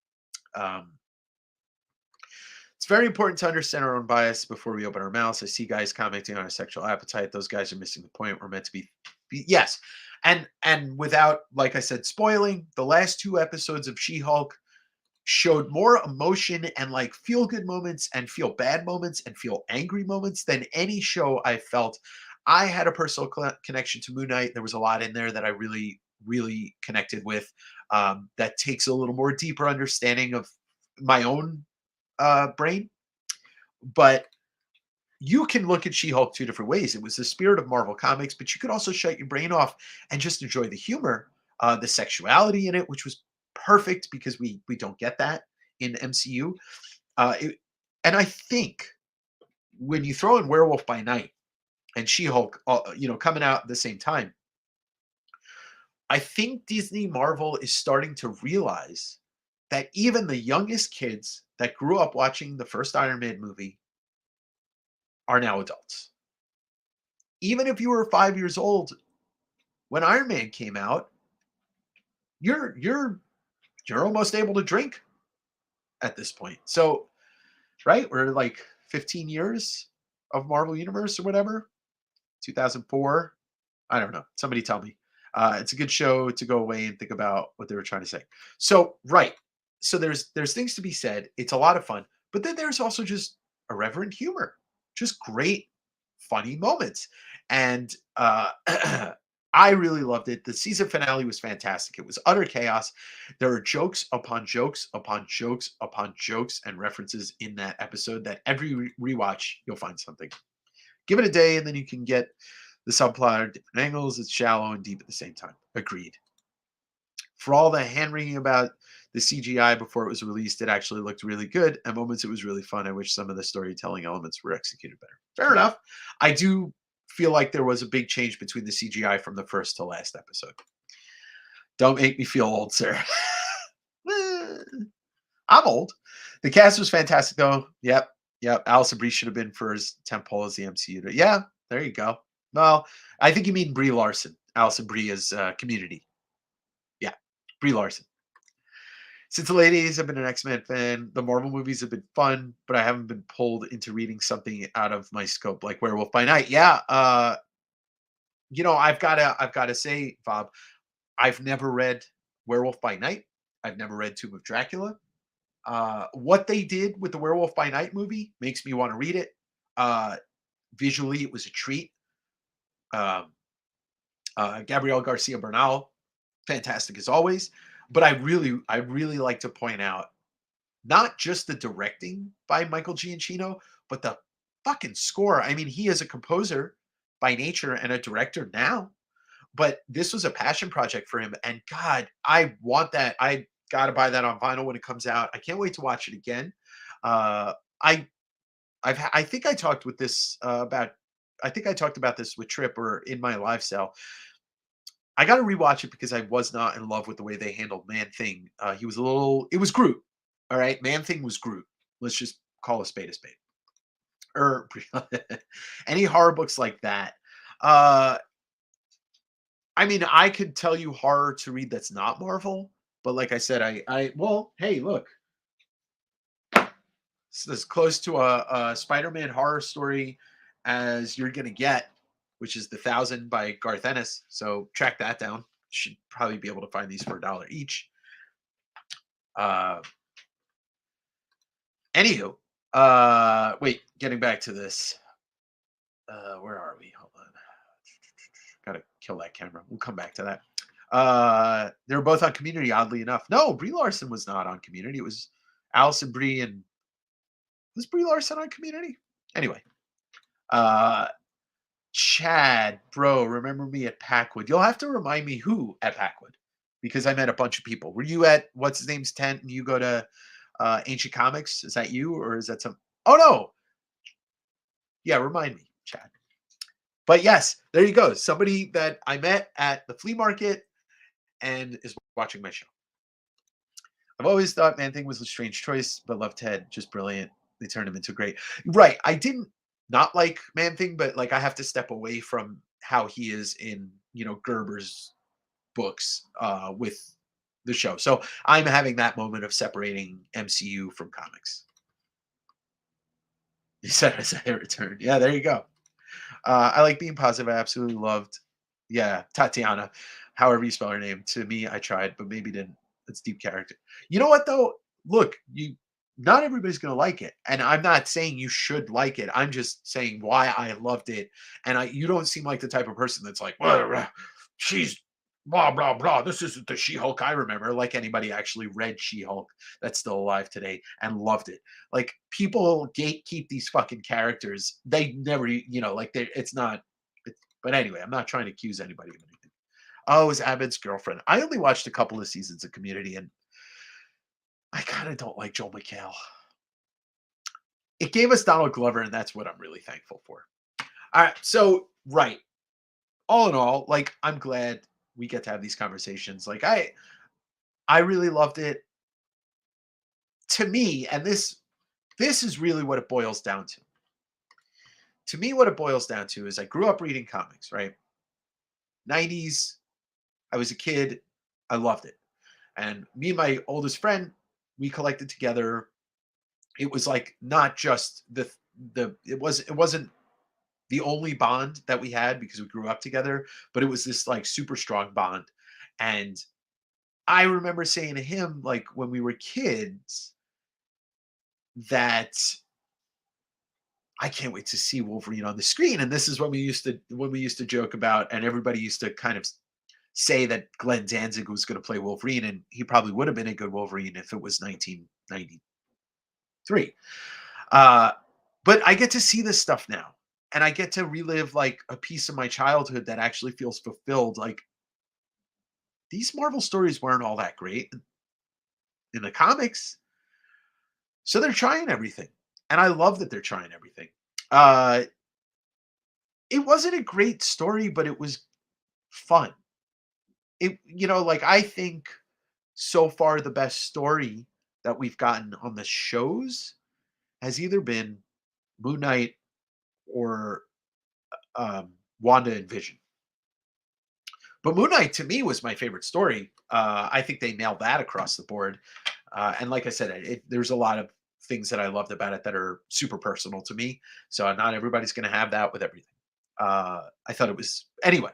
It's very important to understand our own bias before we open our mouths. I see guys commenting on our sexual appetite. Those guys are missing the point. We're meant to be yes. And without, like I said, spoiling, the last two episodes of She-Hulk showed more emotion and like feel good moments and feel bad moments and feel angry moments than any show I felt. I had a personal connection to Moon Knight. There was a lot in there that I really, really connected with. That takes a little more deeper understanding of my own brain. But you can look at She-Hulk two different ways. It was the spirit of Marvel Comics, but you could also shut your brain off and just enjoy the humor, the sexuality in it, which was perfect because we don't get that in MCU. And I think when you throw in Werewolf by Night and She-Hulk, coming out at the same time, I think Disney Marvel is starting to realize that even the youngest kids that grew up watching the first Iron Man movie are now adults. Even if you were 5 years old when Iron Man came out, you're almost able to drink at this point. So, right, we're like 15 years. of Marvel Universe or whatever. 2004. I don't know. Somebody tell me. It's a good show to go away and think about what they were trying to say. So, right. So there's things to be said. It's a lot of fun, but then there's also just irreverent humor, just great, funny moments, and I really loved it. The season finale was fantastic. It was utter chaos. There are jokes upon jokes upon jokes upon jokes and references in that episode that every rewatch you'll find something. Give it a day, and then you can get the subplot at different angles. It's shallow and deep at the same time. Agreed. For all the hand wringing about the CGI before it was released, it actually looked really good. At moments, it was really fun. I wish some of the storytelling elements were executed better. Fair enough. I do feel like there was a big change between the CGI from the first to last episode. Don't make me feel old, sir. I'm old. The cast was fantastic, though. Yep. Alison Brie should have been for his temple as the MCU. Yeah, there you go. Well, I think you mean Brie Larson. Alison Brie is Community. Yeah, Brie Larson. Since the late 80s, I've been an X-Men fan. The Marvel movies have been fun, but I haven't been pulled into reading something out of my scope like Werewolf by Night. Yeah, I've gotta say, Bob, I've never read Werewolf by Night. I've never read Tomb of Dracula. What they did with the Werewolf by Night movie makes me want to read it. Visually, it was a treat. Um, Gabriel Garcia Bernal, fantastic as always. But I really like to point out not just the directing by Michael Giacchino, but the fucking score. I mean, he is a composer by nature and a director now, but this was a passion project for him. And God, I want that. I got to buy that on vinyl when it comes out. I can't wait to watch it again. I I think I talked with this about. I think I talked about this with Trip or in my live cell. I got to rewatch it because I was not in love with the way they handled Man Thing. He was a little. It was Groot. All right, Man Thing was Groot. Let's just call a spade a spade. Or any horror books like that. Uh, I mean, I could tell you horror to read that's not Marvel, but like I said, well, hey, look, it's as close to a Spider-Man horror story as you're gonna get, which is The Thousand by Garth Ennis. So track that down. Should probably be able to find these for $1 each. Uh, Anywho, wait, getting back to this. Where are we? Hold on. Gotta kill that camera. We'll come back to that. They were both on Community, oddly enough. No, Brie Larson was not on Community. It was Alison Brie and was Brie Larson on Community? Anyway, uh, Chad, bro, remember me at Packwood? You'll have to remind me who at Packwood because I met a bunch of people. Were you at what's his name's tent and you go to Ancient Comics? Is that you or is that some? Oh no, yeah, remind me, Chad. But yes, there you go. Somebody that I met at the flea market and is watching my show. I've always thought Man Thing was a strange choice, but love Ted, just brilliant. They turned him into great. Right. I didn't not like Man Thing, but like I have to step away from how he is in, Gerber's books with the show. So I'm having that moment of separating MCU from comics. He said as I returned. Yeah, there you go. I like being positive. I absolutely loved, yeah, Tatiana, however you spell her name. To me, I tried, but maybe didn't. It's deep character. You know what though? Look, not everybody's gonna like it, and I'm not saying you should like it. I'm just saying why I loved it, and you don't seem like the type of person that's like, well, she's blah blah blah. This isn't the She-Hulk I remember. Like anybody actually read She-Hulk that's still alive today and loved it. Like people gatekeep these fucking characters. They never, like it's not. But anyway, I'm not trying to accuse anybody of anything. Oh, it was Abed's girlfriend. I only watched a couple of seasons of Community, and I kind of don't like Joel McHale. It gave us Donald Glover, and that's what I'm really thankful for. All right, so right, all in all, like I'm glad we get to have these conversations. Like I really loved it. To me, and this is really what it boils down to. To me, what it boils down to is I grew up reading comics, right? 90s, I was a kid, I loved it. And me and my oldest friend, we collected together. It was like not just it wasn't the only bond that we had because we grew up together, but it was this like super strong bond. And I remember saying to him, like when we were kids, that I can't wait to see Wolverine on the screen. And this is when we used to joke about, and everybody used to kind of say that Glenn Danzig was going to play Wolverine, and he probably would have been a good Wolverine if it was 1993. Uh, but I get to see this stuff now, and I get to relive like a piece of my childhood that actually feels fulfilled. Like these Marvel stories weren't all that great in the comics, so they're trying everything, and I love that they're trying everything. Uh, it wasn't a great story, but it was fun. Like I think so far the best story that we've gotten on the shows has either been Moon Knight or Wanda and Vision. But Moon Knight to me was my favorite story. I think they nailed that across the board. And like I said, there's a lot of things that I loved about it that are super personal to me. So not everybody's going to have that with everything. I thought it was anyway.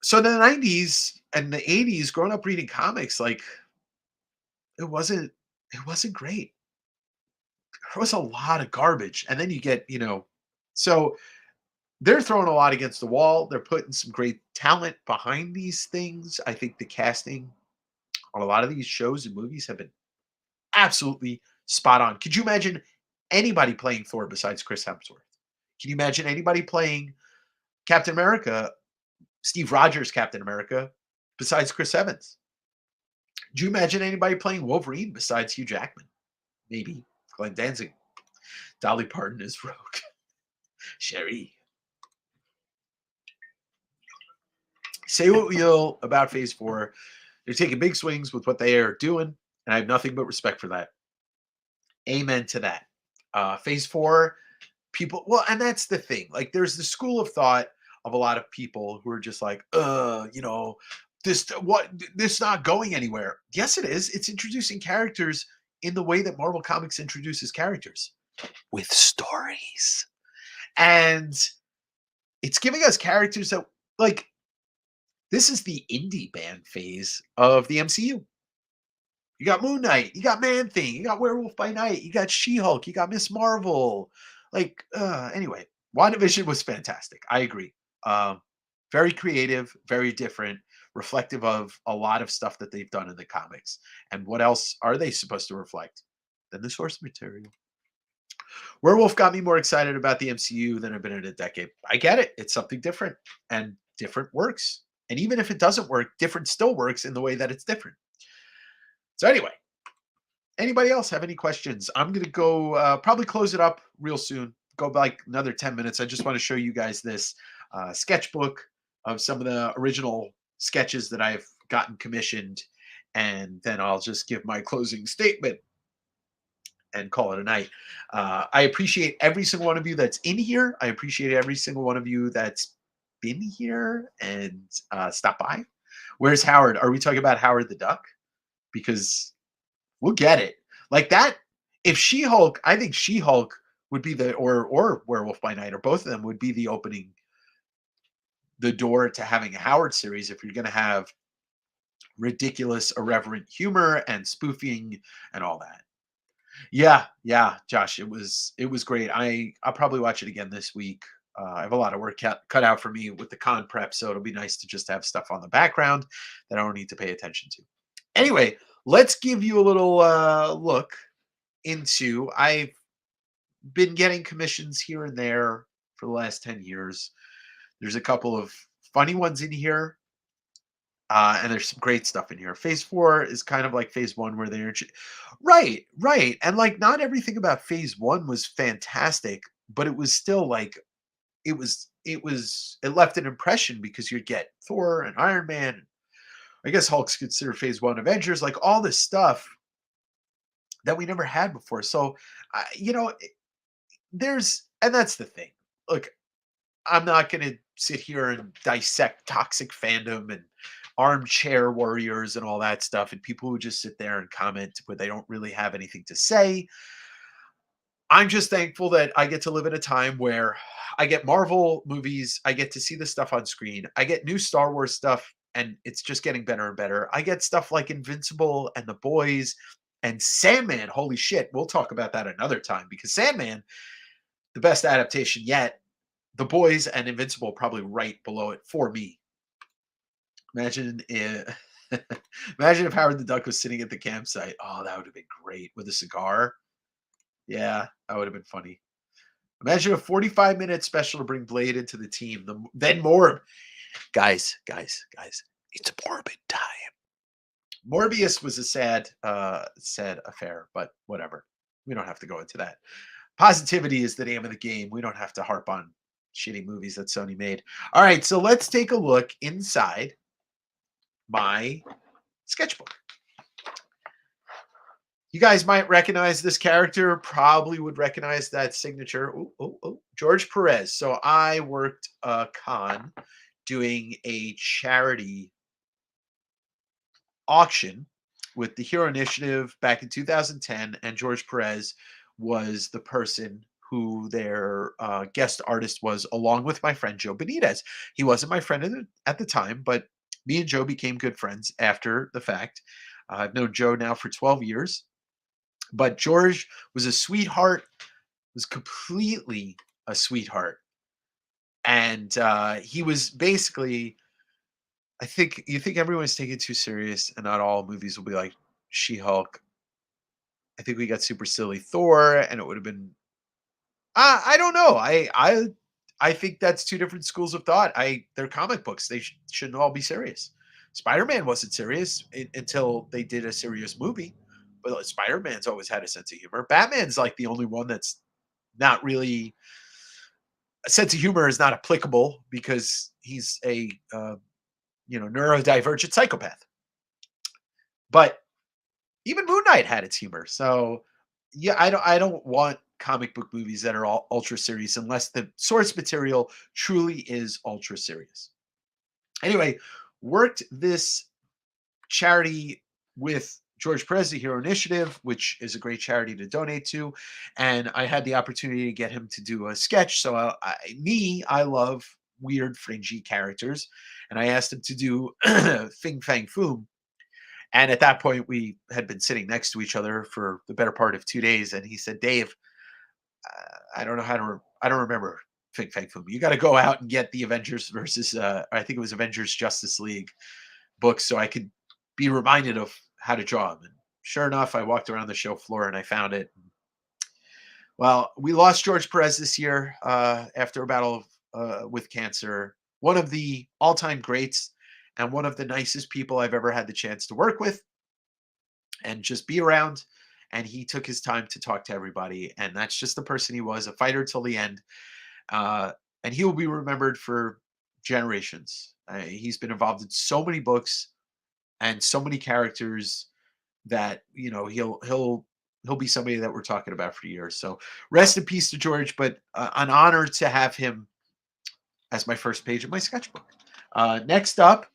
So in the 90s and the 80s, growing up reading comics, like it wasn't it wasn't great. There was a lot of garbage. And then you get, so they're throwing a lot against the wall. They're putting some great talent behind these things. I think the casting on a lot of these shows and movies have been absolutely spot on. Could you imagine anybody playing Thor besides Chris Hemsworth? Can you imagine anybody playing Captain America, Steve Rogers Captain America, besides Chris Evans? Do you imagine anybody playing Wolverine besides Hugh Jackman? Maybe Glenn Danzig. Dolly Parton is Rogue. Sherry. Say what we will about Phase 4. They're taking big swings with what they are doing, and I have nothing but respect for that. Amen to that. Phase 4, people, well, and that's the thing. Like, there's the school of thought of a lot of people who are just like, this not going anywhere. Yes, it is. It's introducing characters in the way that Marvel Comics introduces characters, with stories. And it's giving us characters that, like, this is the indie band phase of the MCU. You got Moon Knight, you got Man Thing, you got Werewolf by Night, you got She-Hulk, you got Miss Marvel. Anyway, WandaVision was fantastic. I agree. Very creative, very different, reflective of a lot of stuff that they've done in the comics. And what else are they supposed to reflect than the source material? Werewolf got me more excited about the MCU than I've been in a decade. I get it. It's something different, and different works. And even if it doesn't work, different still works in the way that it's different. So anyway, anybody else have any questions? I'm going to go probably close it up real soon. Go like another 10 minutes. I just want to show you guys this sketchbook of some of the original sketches that I've gotten commissioned. And then I'll just give my closing statement and call it a night. I appreciate every single one of you that's in here. I appreciate every single one of you that's been here and stopped by. Where's Howard? Are we talking about Howard the Duck? Because we'll get it. Like that, if She-Hulk, I think She-Hulk would be or Werewolf by Night, or both of them would be the opening, the door to having a Howard series if you're going to have ridiculous, irreverent humor and spoofing and all that. Yeah, Josh, it was great. I'll probably watch it again this week. I have a lot of work cut out for me with the con prep, so it'll be nice to just have stuff on the background that I don't need to pay attention to. Anyway, let's give you a little look into. I've been getting commissions here and there for the last 10 years. There's a couple of funny ones in here. And there's some great stuff in here. Phase 4 is kind of like Phase 1 where they're right. And like not everything about Phase 1 was fantastic, but it was still like it left an impression because you'd get Thor and Iron Man. I guess Hulk's considered Phase 1 Avengers, like all this stuff that we never had before. So, and that's the thing. Look, I'm not going to sit here and dissect toxic fandom and armchair warriors and all that stuff and people who just sit there and comment where they don't really have anything to say. I'm just thankful that I get to live in a time where I get Marvel movies, I get to see the stuff on screen, I get new Star Wars stuff, and it's just getting better and better. I get stuff like Invincible and The Boys and Sandman. Holy shit, we'll talk about that another time because Sandman, the best adaptation yet. The Boys and Invincible probably right below it for me. Imagine if, imagine if Howard the Duck was sitting at the campsite. Oh, that would have been great with a cigar. Yeah, that would have been funny. Imagine a 45-minute special to bring Blade into the team. Then more. Guys, it's Morbid time. Morbius was a sad affair, but whatever. We don't have to go into that. Positivity is the name of the game. We don't have to harp on shitty movies that Sony made. All right, so let's take a look inside my sketchbook. You guys might recognize this character, probably would recognize that signature. George Perez. So I worked a con doing a charity auction with the Hero Initiative back in 2010, and George Perez was the person who their guest artist was, along with my friend Joe Benitez. He wasn't my friend at the time, but me and Joe became good friends after the fact. I've known Joe now for 12 years. But George was a sweetheart, was completely a sweetheart. And he was basically, I think you think everyone's taking it too serious, and not all movies will be like She-Hulk. I think we got super silly Thor, and it would have been. I don't know. I think that's two different schools of thought. They're comic books. They shouldn't all be serious. Spider-Man wasn't serious until they did a serious movie. But Spider-Man's always had a sense of humor. Batman's like the only one that's not really a sense of humor is not applicable because he's a neurodivergent psychopath. But even Moon Knight had its humor. So yeah, I don't want comic book movies that are all ultra serious unless the source material truly is ultra serious. Anyway, worked this charity with George Perez, the Hero Initiative, which is a great charity to donate to. And I had the opportunity to get him to do a sketch. So I love weird, fringy characters. And I asked him to do Fing Fang Foom. And at that point, we had been sitting next to each other for the better part of 2 days. And he said, Dave, I don't know how to, I don't remember Fing Fang Foom. You got to go out and get the Avengers versus, I think it was Avengers Justice League books so I could be reminded of how to draw them. And sure enough, I walked around the show floor and I found it. Well, we lost George Perez this year after a battle with cancer. One of the all-time greats and one of the nicest people I've ever had the chance to work with and just be around. And he took his time to talk to everybody. And that's just the person he was, a fighter till the end. And he will be remembered for generations. He's been involved in so many books and so many characters that he'll be somebody that we're talking about for years. So rest in peace to George, but an honor to have him as my first page of my sketchbook. Next up,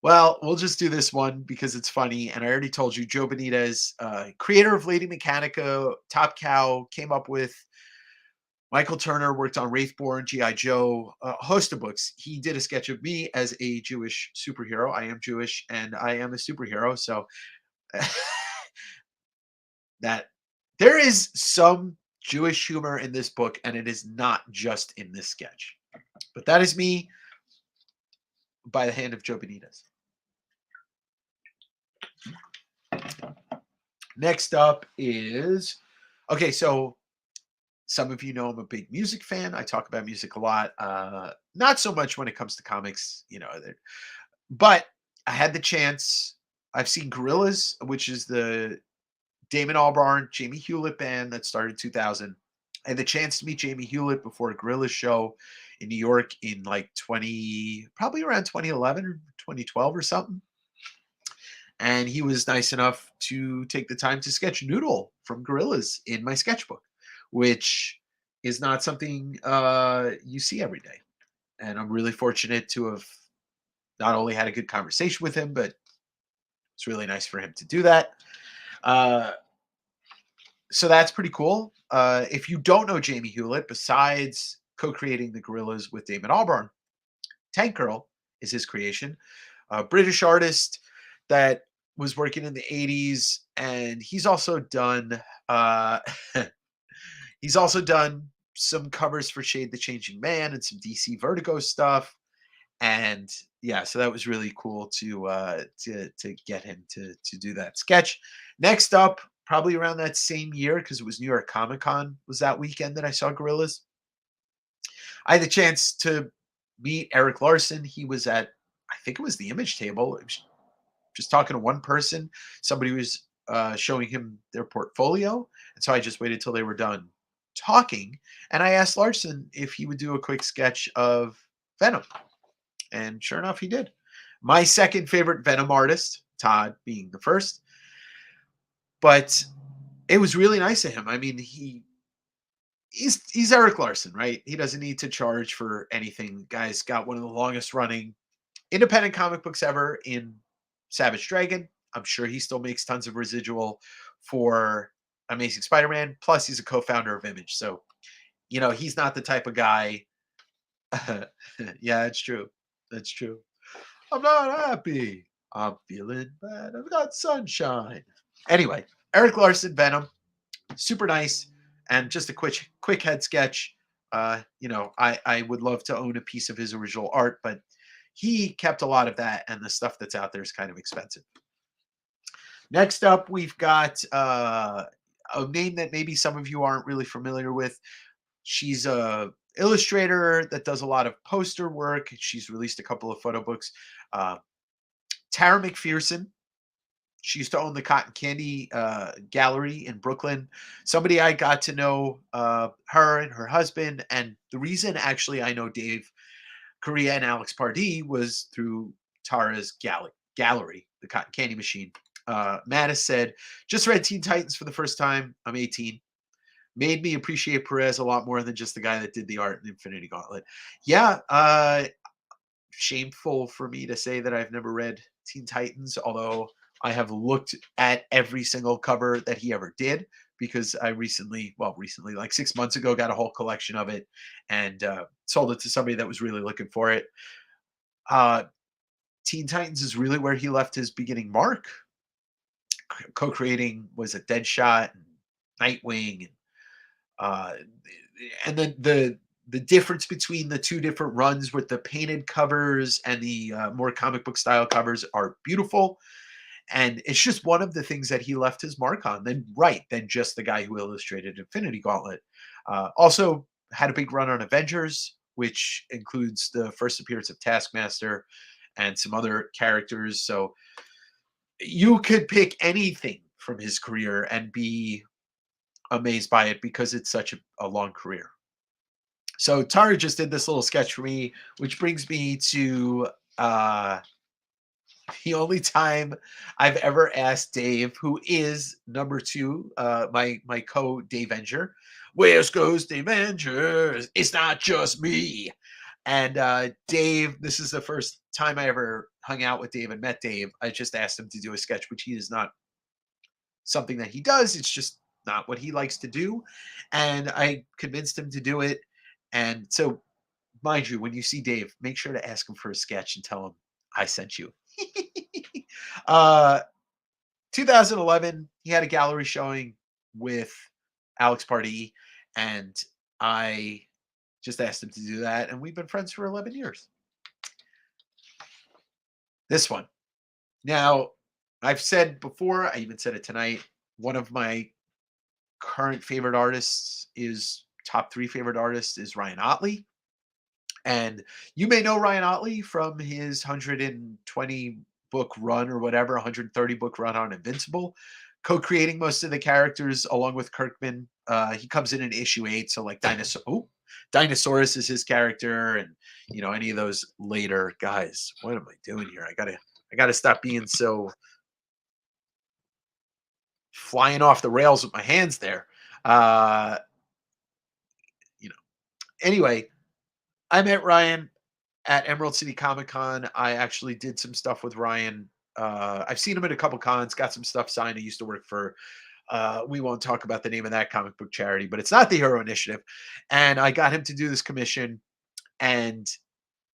well, we'll just do this one because it's funny. And I already told you, Joe Benitez, creator of Lady Mechanica, Top Cow, came up with Michael Turner, worked on Wraithborn, G.I. Joe, a host of books. He did a sketch of me as a Jewish superhero. I am Jewish and I am a superhero. So that there is some Jewish humor in this book, and it is not just in this sketch. But that is me by the hand of Joe Benitez. Next up is, okay, so some of you know I'm a big music fan. I talk about music a lot. Not so much when it comes to comics, but I had the chance. I've seen Gorillaz, which is the Damon Albarn, Jamie Hewlett band that started in 2000. I had the chance to meet Jamie Hewlett before a Gorillaz show in New York in like probably around 2011 or 2012 or something. And he was nice enough to take the time to sketch Noodle from Gorillaz in my sketchbook, which is not something you see every day. And I'm really fortunate to have not only had a good conversation with him, but it's really nice for him to do that. So that's pretty cool. If you don't know Jamie Hewlett, besides co-creating the Gorillas with Damon Albarn, Tank Girl is his creation. A British artist that was working in the 80s, and he's also done he's also done some covers for Shade the Changing Man and some DC Vertigo stuff. And yeah, so that was really cool to get him to do that sketch. Next up, probably around that same year, because it was New York Comic Con was that weekend that I saw Gorillas. I had the chance to meet Eric Larson. He was at, I think it was the Image table. It was just talking to one person. Somebody was showing him their portfolio, and so I just waited till they were done talking, and I asked Larson if he would do a quick sketch of Venom, and sure enough, he did. My second favorite Venom artist, Todd being the first, but it was really nice of him. I mean, he's Eric Larson, right? He doesn't need to charge for anything. Guy's got one of the longest running independent comic books ever in Savage Dragon. I'm sure he still makes tons of residual for Amazing Spider-Man. Plus, he's a co-founder of Image, so he's not the type of guy. Yeah, it's true. That's true. I'm not happy. I'm feeling bad. I've got sunshine. Anyway, Eric Larson, Venom, super nice, and just a quick head sketch. I would love to own a piece of his original art, but he kept a lot of that, and the stuff that's out there is kind of expensive. Next up, we've got a name that maybe some of you aren't really familiar with. She's a illustrator that does a lot of poster work. She's released a couple of photo books. Uh, Tara McPherson. She used to own the Cotton Candy Gallery in Brooklyn. Somebody I got to know her and her husband. And the reason actually I know Dave Correa and Alex Pardee was through Tara's gallery, the Cotton Candy Machine. Mattis said, just read Teen Titans for the first time. I'm 18. Made me appreciate Perez a lot more than just the guy that did the art in Infinity Gauntlet. Yeah, shameful for me to say that I've never read Teen Titans, although I have looked at every single cover that he ever did, because I recently, like 6 months ago, got a whole collection of it and sold it to somebody that was really looking for it. Teen Titans is really where he left his beginning mark. Co-creating was a Deadshot and Nightwing, uh, and then the difference between the two different runs with the painted covers and the more comic book style covers are beautiful. And it's just one of the things that he left his mark on. Then just the guy who illustrated Infinity Gauntlet. Also had a big run on Avengers, which includes the first appearance of Taskmaster and some other characters. So you could pick anything from his career and be amazed by it because it's such a long career. So Tara just did this little sketch for me, which brings me to the only time I've ever asked Dave, who is number two, my co-Dave Venger, West Coast Avengers, it's not just me. And Dave, this is the first time I ever hung out with Dave and met Dave. I just asked him to do a sketch, which he is not something that he does. It's just not what he likes to do. And I convinced him to do it. And so, mind you, when you see Dave, make sure to ask him for a sketch and tell him I sent you. uh 2011, he had a gallery showing with Alex Pardee, and I just asked him to do that, and we've been friends for 11 years. This one. Now, I've said before, I even said it tonight, one of my current favorite artists is top 3 favorite artists is Ryan Otley. And you may know Ryan Otley from his 120 book run or whatever, 130 book run on Invincible, co-creating most of the characters along with Kirkman. He comes in issue 8, so like Dinosaurus is his character, and any of those later guys. What am I doing here? I gotta stop being so flying off the rails with my hands there. Uh, anyway, I met Ryan at Emerald City Comic Con. I actually did some stuff with Ryan. I've seen him at a couple cons, got some stuff signed. I used to work for We won't talk about the name of that comic book charity, but it's not the Hero Initiative. And I got him to do this commission, and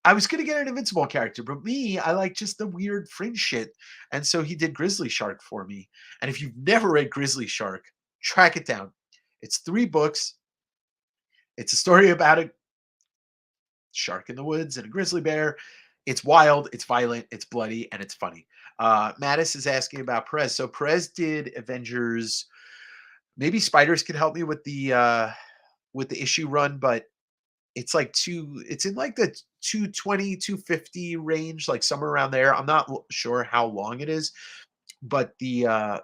I was gonna get an Invincible character, but me, I like just the weird fringe shit. And so he did Grizzly Shark for me. And if you've never read Grizzly Shark, track it down. It's 3 books. It's a story about a shark in the woods and a grizzly bear. It's wild, it's violent, it's bloody, and it's funny. Mattis is asking about Perez. So Perez did Avengers. Maybe Spiders could help me with the issue run, but it's in like the 220, 250 range, like somewhere around there. I'm not sure how long it is, but the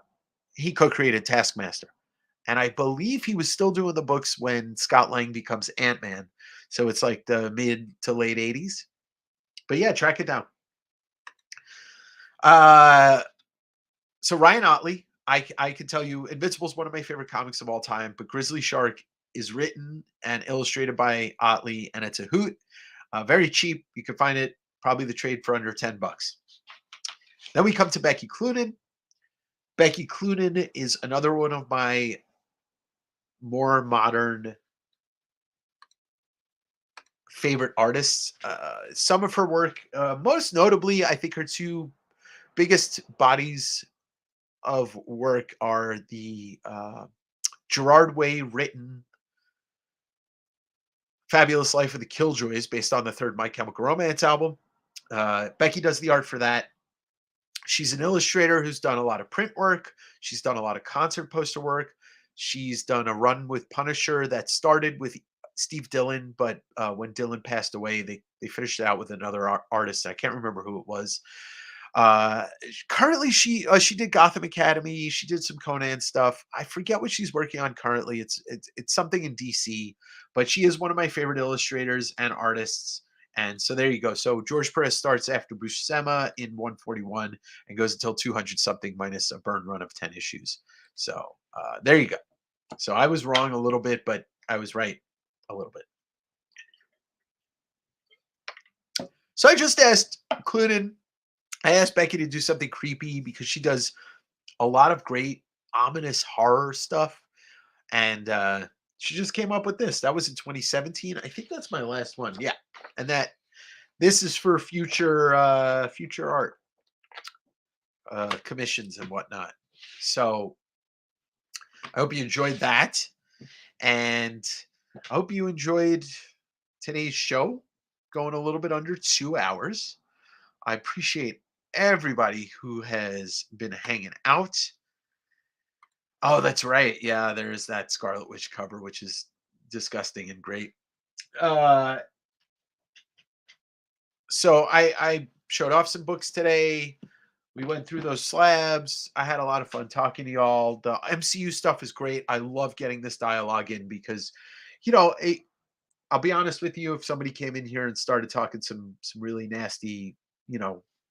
he co-created Taskmaster. And I believe he was still doing the books when Scott Lang becomes Ant-Man. So it's like the mid to late 80s. But yeah, track it down. Uh so Ryan Otley, I can tell you Invincible is one of my favorite comics of all time, but Grizzly Shark is written and illustrated by Otley, and it's a hoot. Very cheap. You can find it probably the trade for under $10. Then we come to Becky Cloonan. Becky Cloonan is another one of my more modern favorite artists. Some of her work, most notably, I think her 2 biggest bodies of work are the Gerard Way written Fabulous Life of the Killjoys, based on the 3rd My Chemical Romance album. Becky does the art for that. She's an illustrator who's done a lot of print work. She's done a lot of concert poster work. She's done a run with Punisher that started with Steve Dillon, but when Dillon passed away, they finished it out with another artist. I can't remember who it was. Currently, she did Gotham Academy. She did some Conan stuff. I forget what she's working on currently. It's something in DC, but she is one of my favorite illustrators and artists. And so there you go. So George Perez starts after Buscema in 141 and goes until 200 something minus a burn run of 10 issues. So there you go. So I was wrong a little bit, but I was right a little bit. So I just asked Cloonan. I asked Becky to do something creepy because she does a lot of great ominous horror stuff. And she just came up with this. That was in 2017. I think that's my last one. Yeah. And this is for future art commissions and whatnot. So I hope you enjoyed that. And I hope you enjoyed today's show, going a little bit under 2 hours. I appreciate everybody who has been hanging out. Oh, that's right. Yeah, there is that Scarlet Witch cover, which is disgusting and great. So I showed off some books today. We went through those slabs. I had a lot of fun talking to y'all. The MCU stuff is great. I love getting this dialogue in because, I'll be honest with you. If somebody came in here and started talking some really nasty,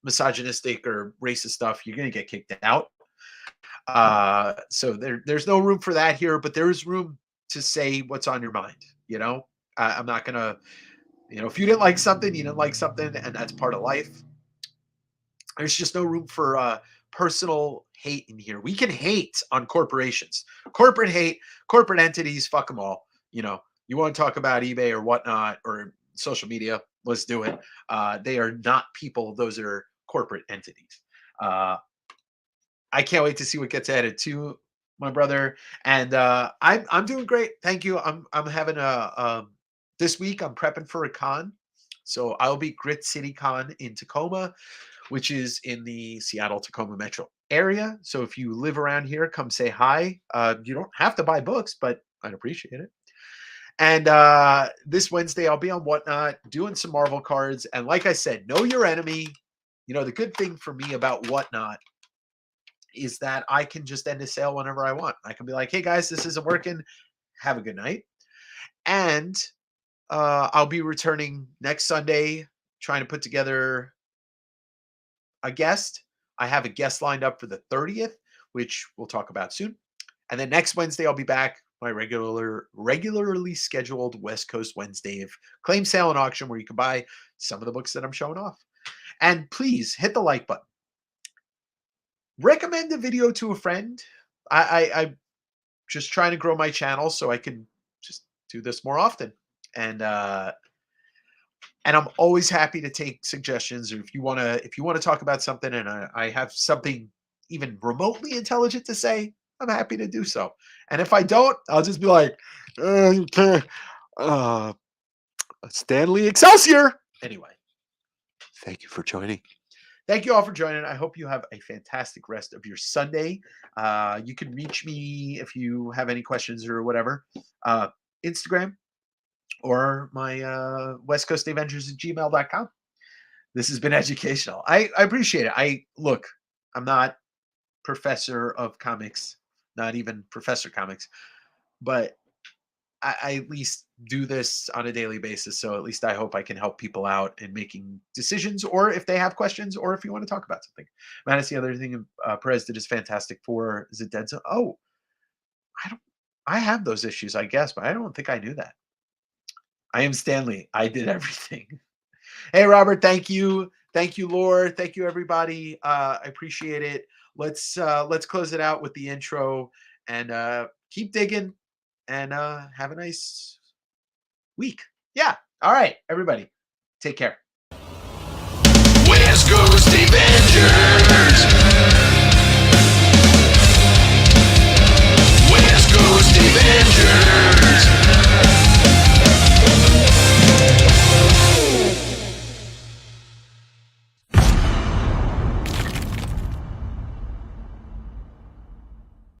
misogynistic or racist stuff, you're gonna get kicked out. So there's no room for that here, but there is room to say what's on your mind. I'm not gonna, if you didn't like something, you didn't like something, and that's part of life. There's just no room for personal hate in here. We can hate on corporations, corporate hate, corporate entities. Fuck them all. You want to talk about eBay or whatnot or social media? Let's do it. They are not people; those are corporate entities. I can't wait to see what gets added to my brother. And I'm doing great. Thank you. I'm having this week I'm prepping for a con. So I'll be Grit City Con in Tacoma, which is in the Seattle Tacoma metro area. So if you live around here, come say hi. You don't have to buy books, but I'd appreciate it. And this Wednesday I'll be on Whatnot doing some Marvel cards. And like I said, know your enemy. The good thing for me about Whatnot is that I can just end a sale whenever I want. I can be like, hey guys, this isn't working. Have a good night. And I'll be returning next Sunday, trying to put together a guest. I have a guest lined up for the 30th, which we'll talk about soon. And then next Wednesday, I'll be back, my regularly scheduled West Coast Wednesday claim sale and auction where you can buy some of the books that I'm showing off. And please hit the like button. Recommend the video to a friend. I just trying to grow my channel so I can just do this more often. And I'm always happy to take suggestions, or if you want to talk about something and I have something even remotely intelligent to say, I'm happy to do so. And if I don't, I'll just be like, you can't, Stanley Excelsior. Anyway, thank you for joining. Thank you all for joining. I hope you have a fantastic rest of your Sunday. You can reach me if you have any questions or whatever. Instagram or my West Coast Avengers at gmail.com. This has been educational. I appreciate it. I'm not professor of comics, not even Professor Comics, but I at least do this on a daily basis. So at least I hope I can help people out in making decisions, or if they have questions, or if you want to talk about something. Man, that's the other thing Perez did is fantastic for, is it Dead Zone? Oh, I have those issues, I guess, but I don't think I knew that. I am Stanley. I did everything. Hey, Robert, thank you. Thank you, Lore. Thank you, everybody. I appreciate it. Let's close it out with the intro and keep digging and have a nice week. Yeah. All right, everybody. Take care. West Coast Avengers. West Coast Avengers.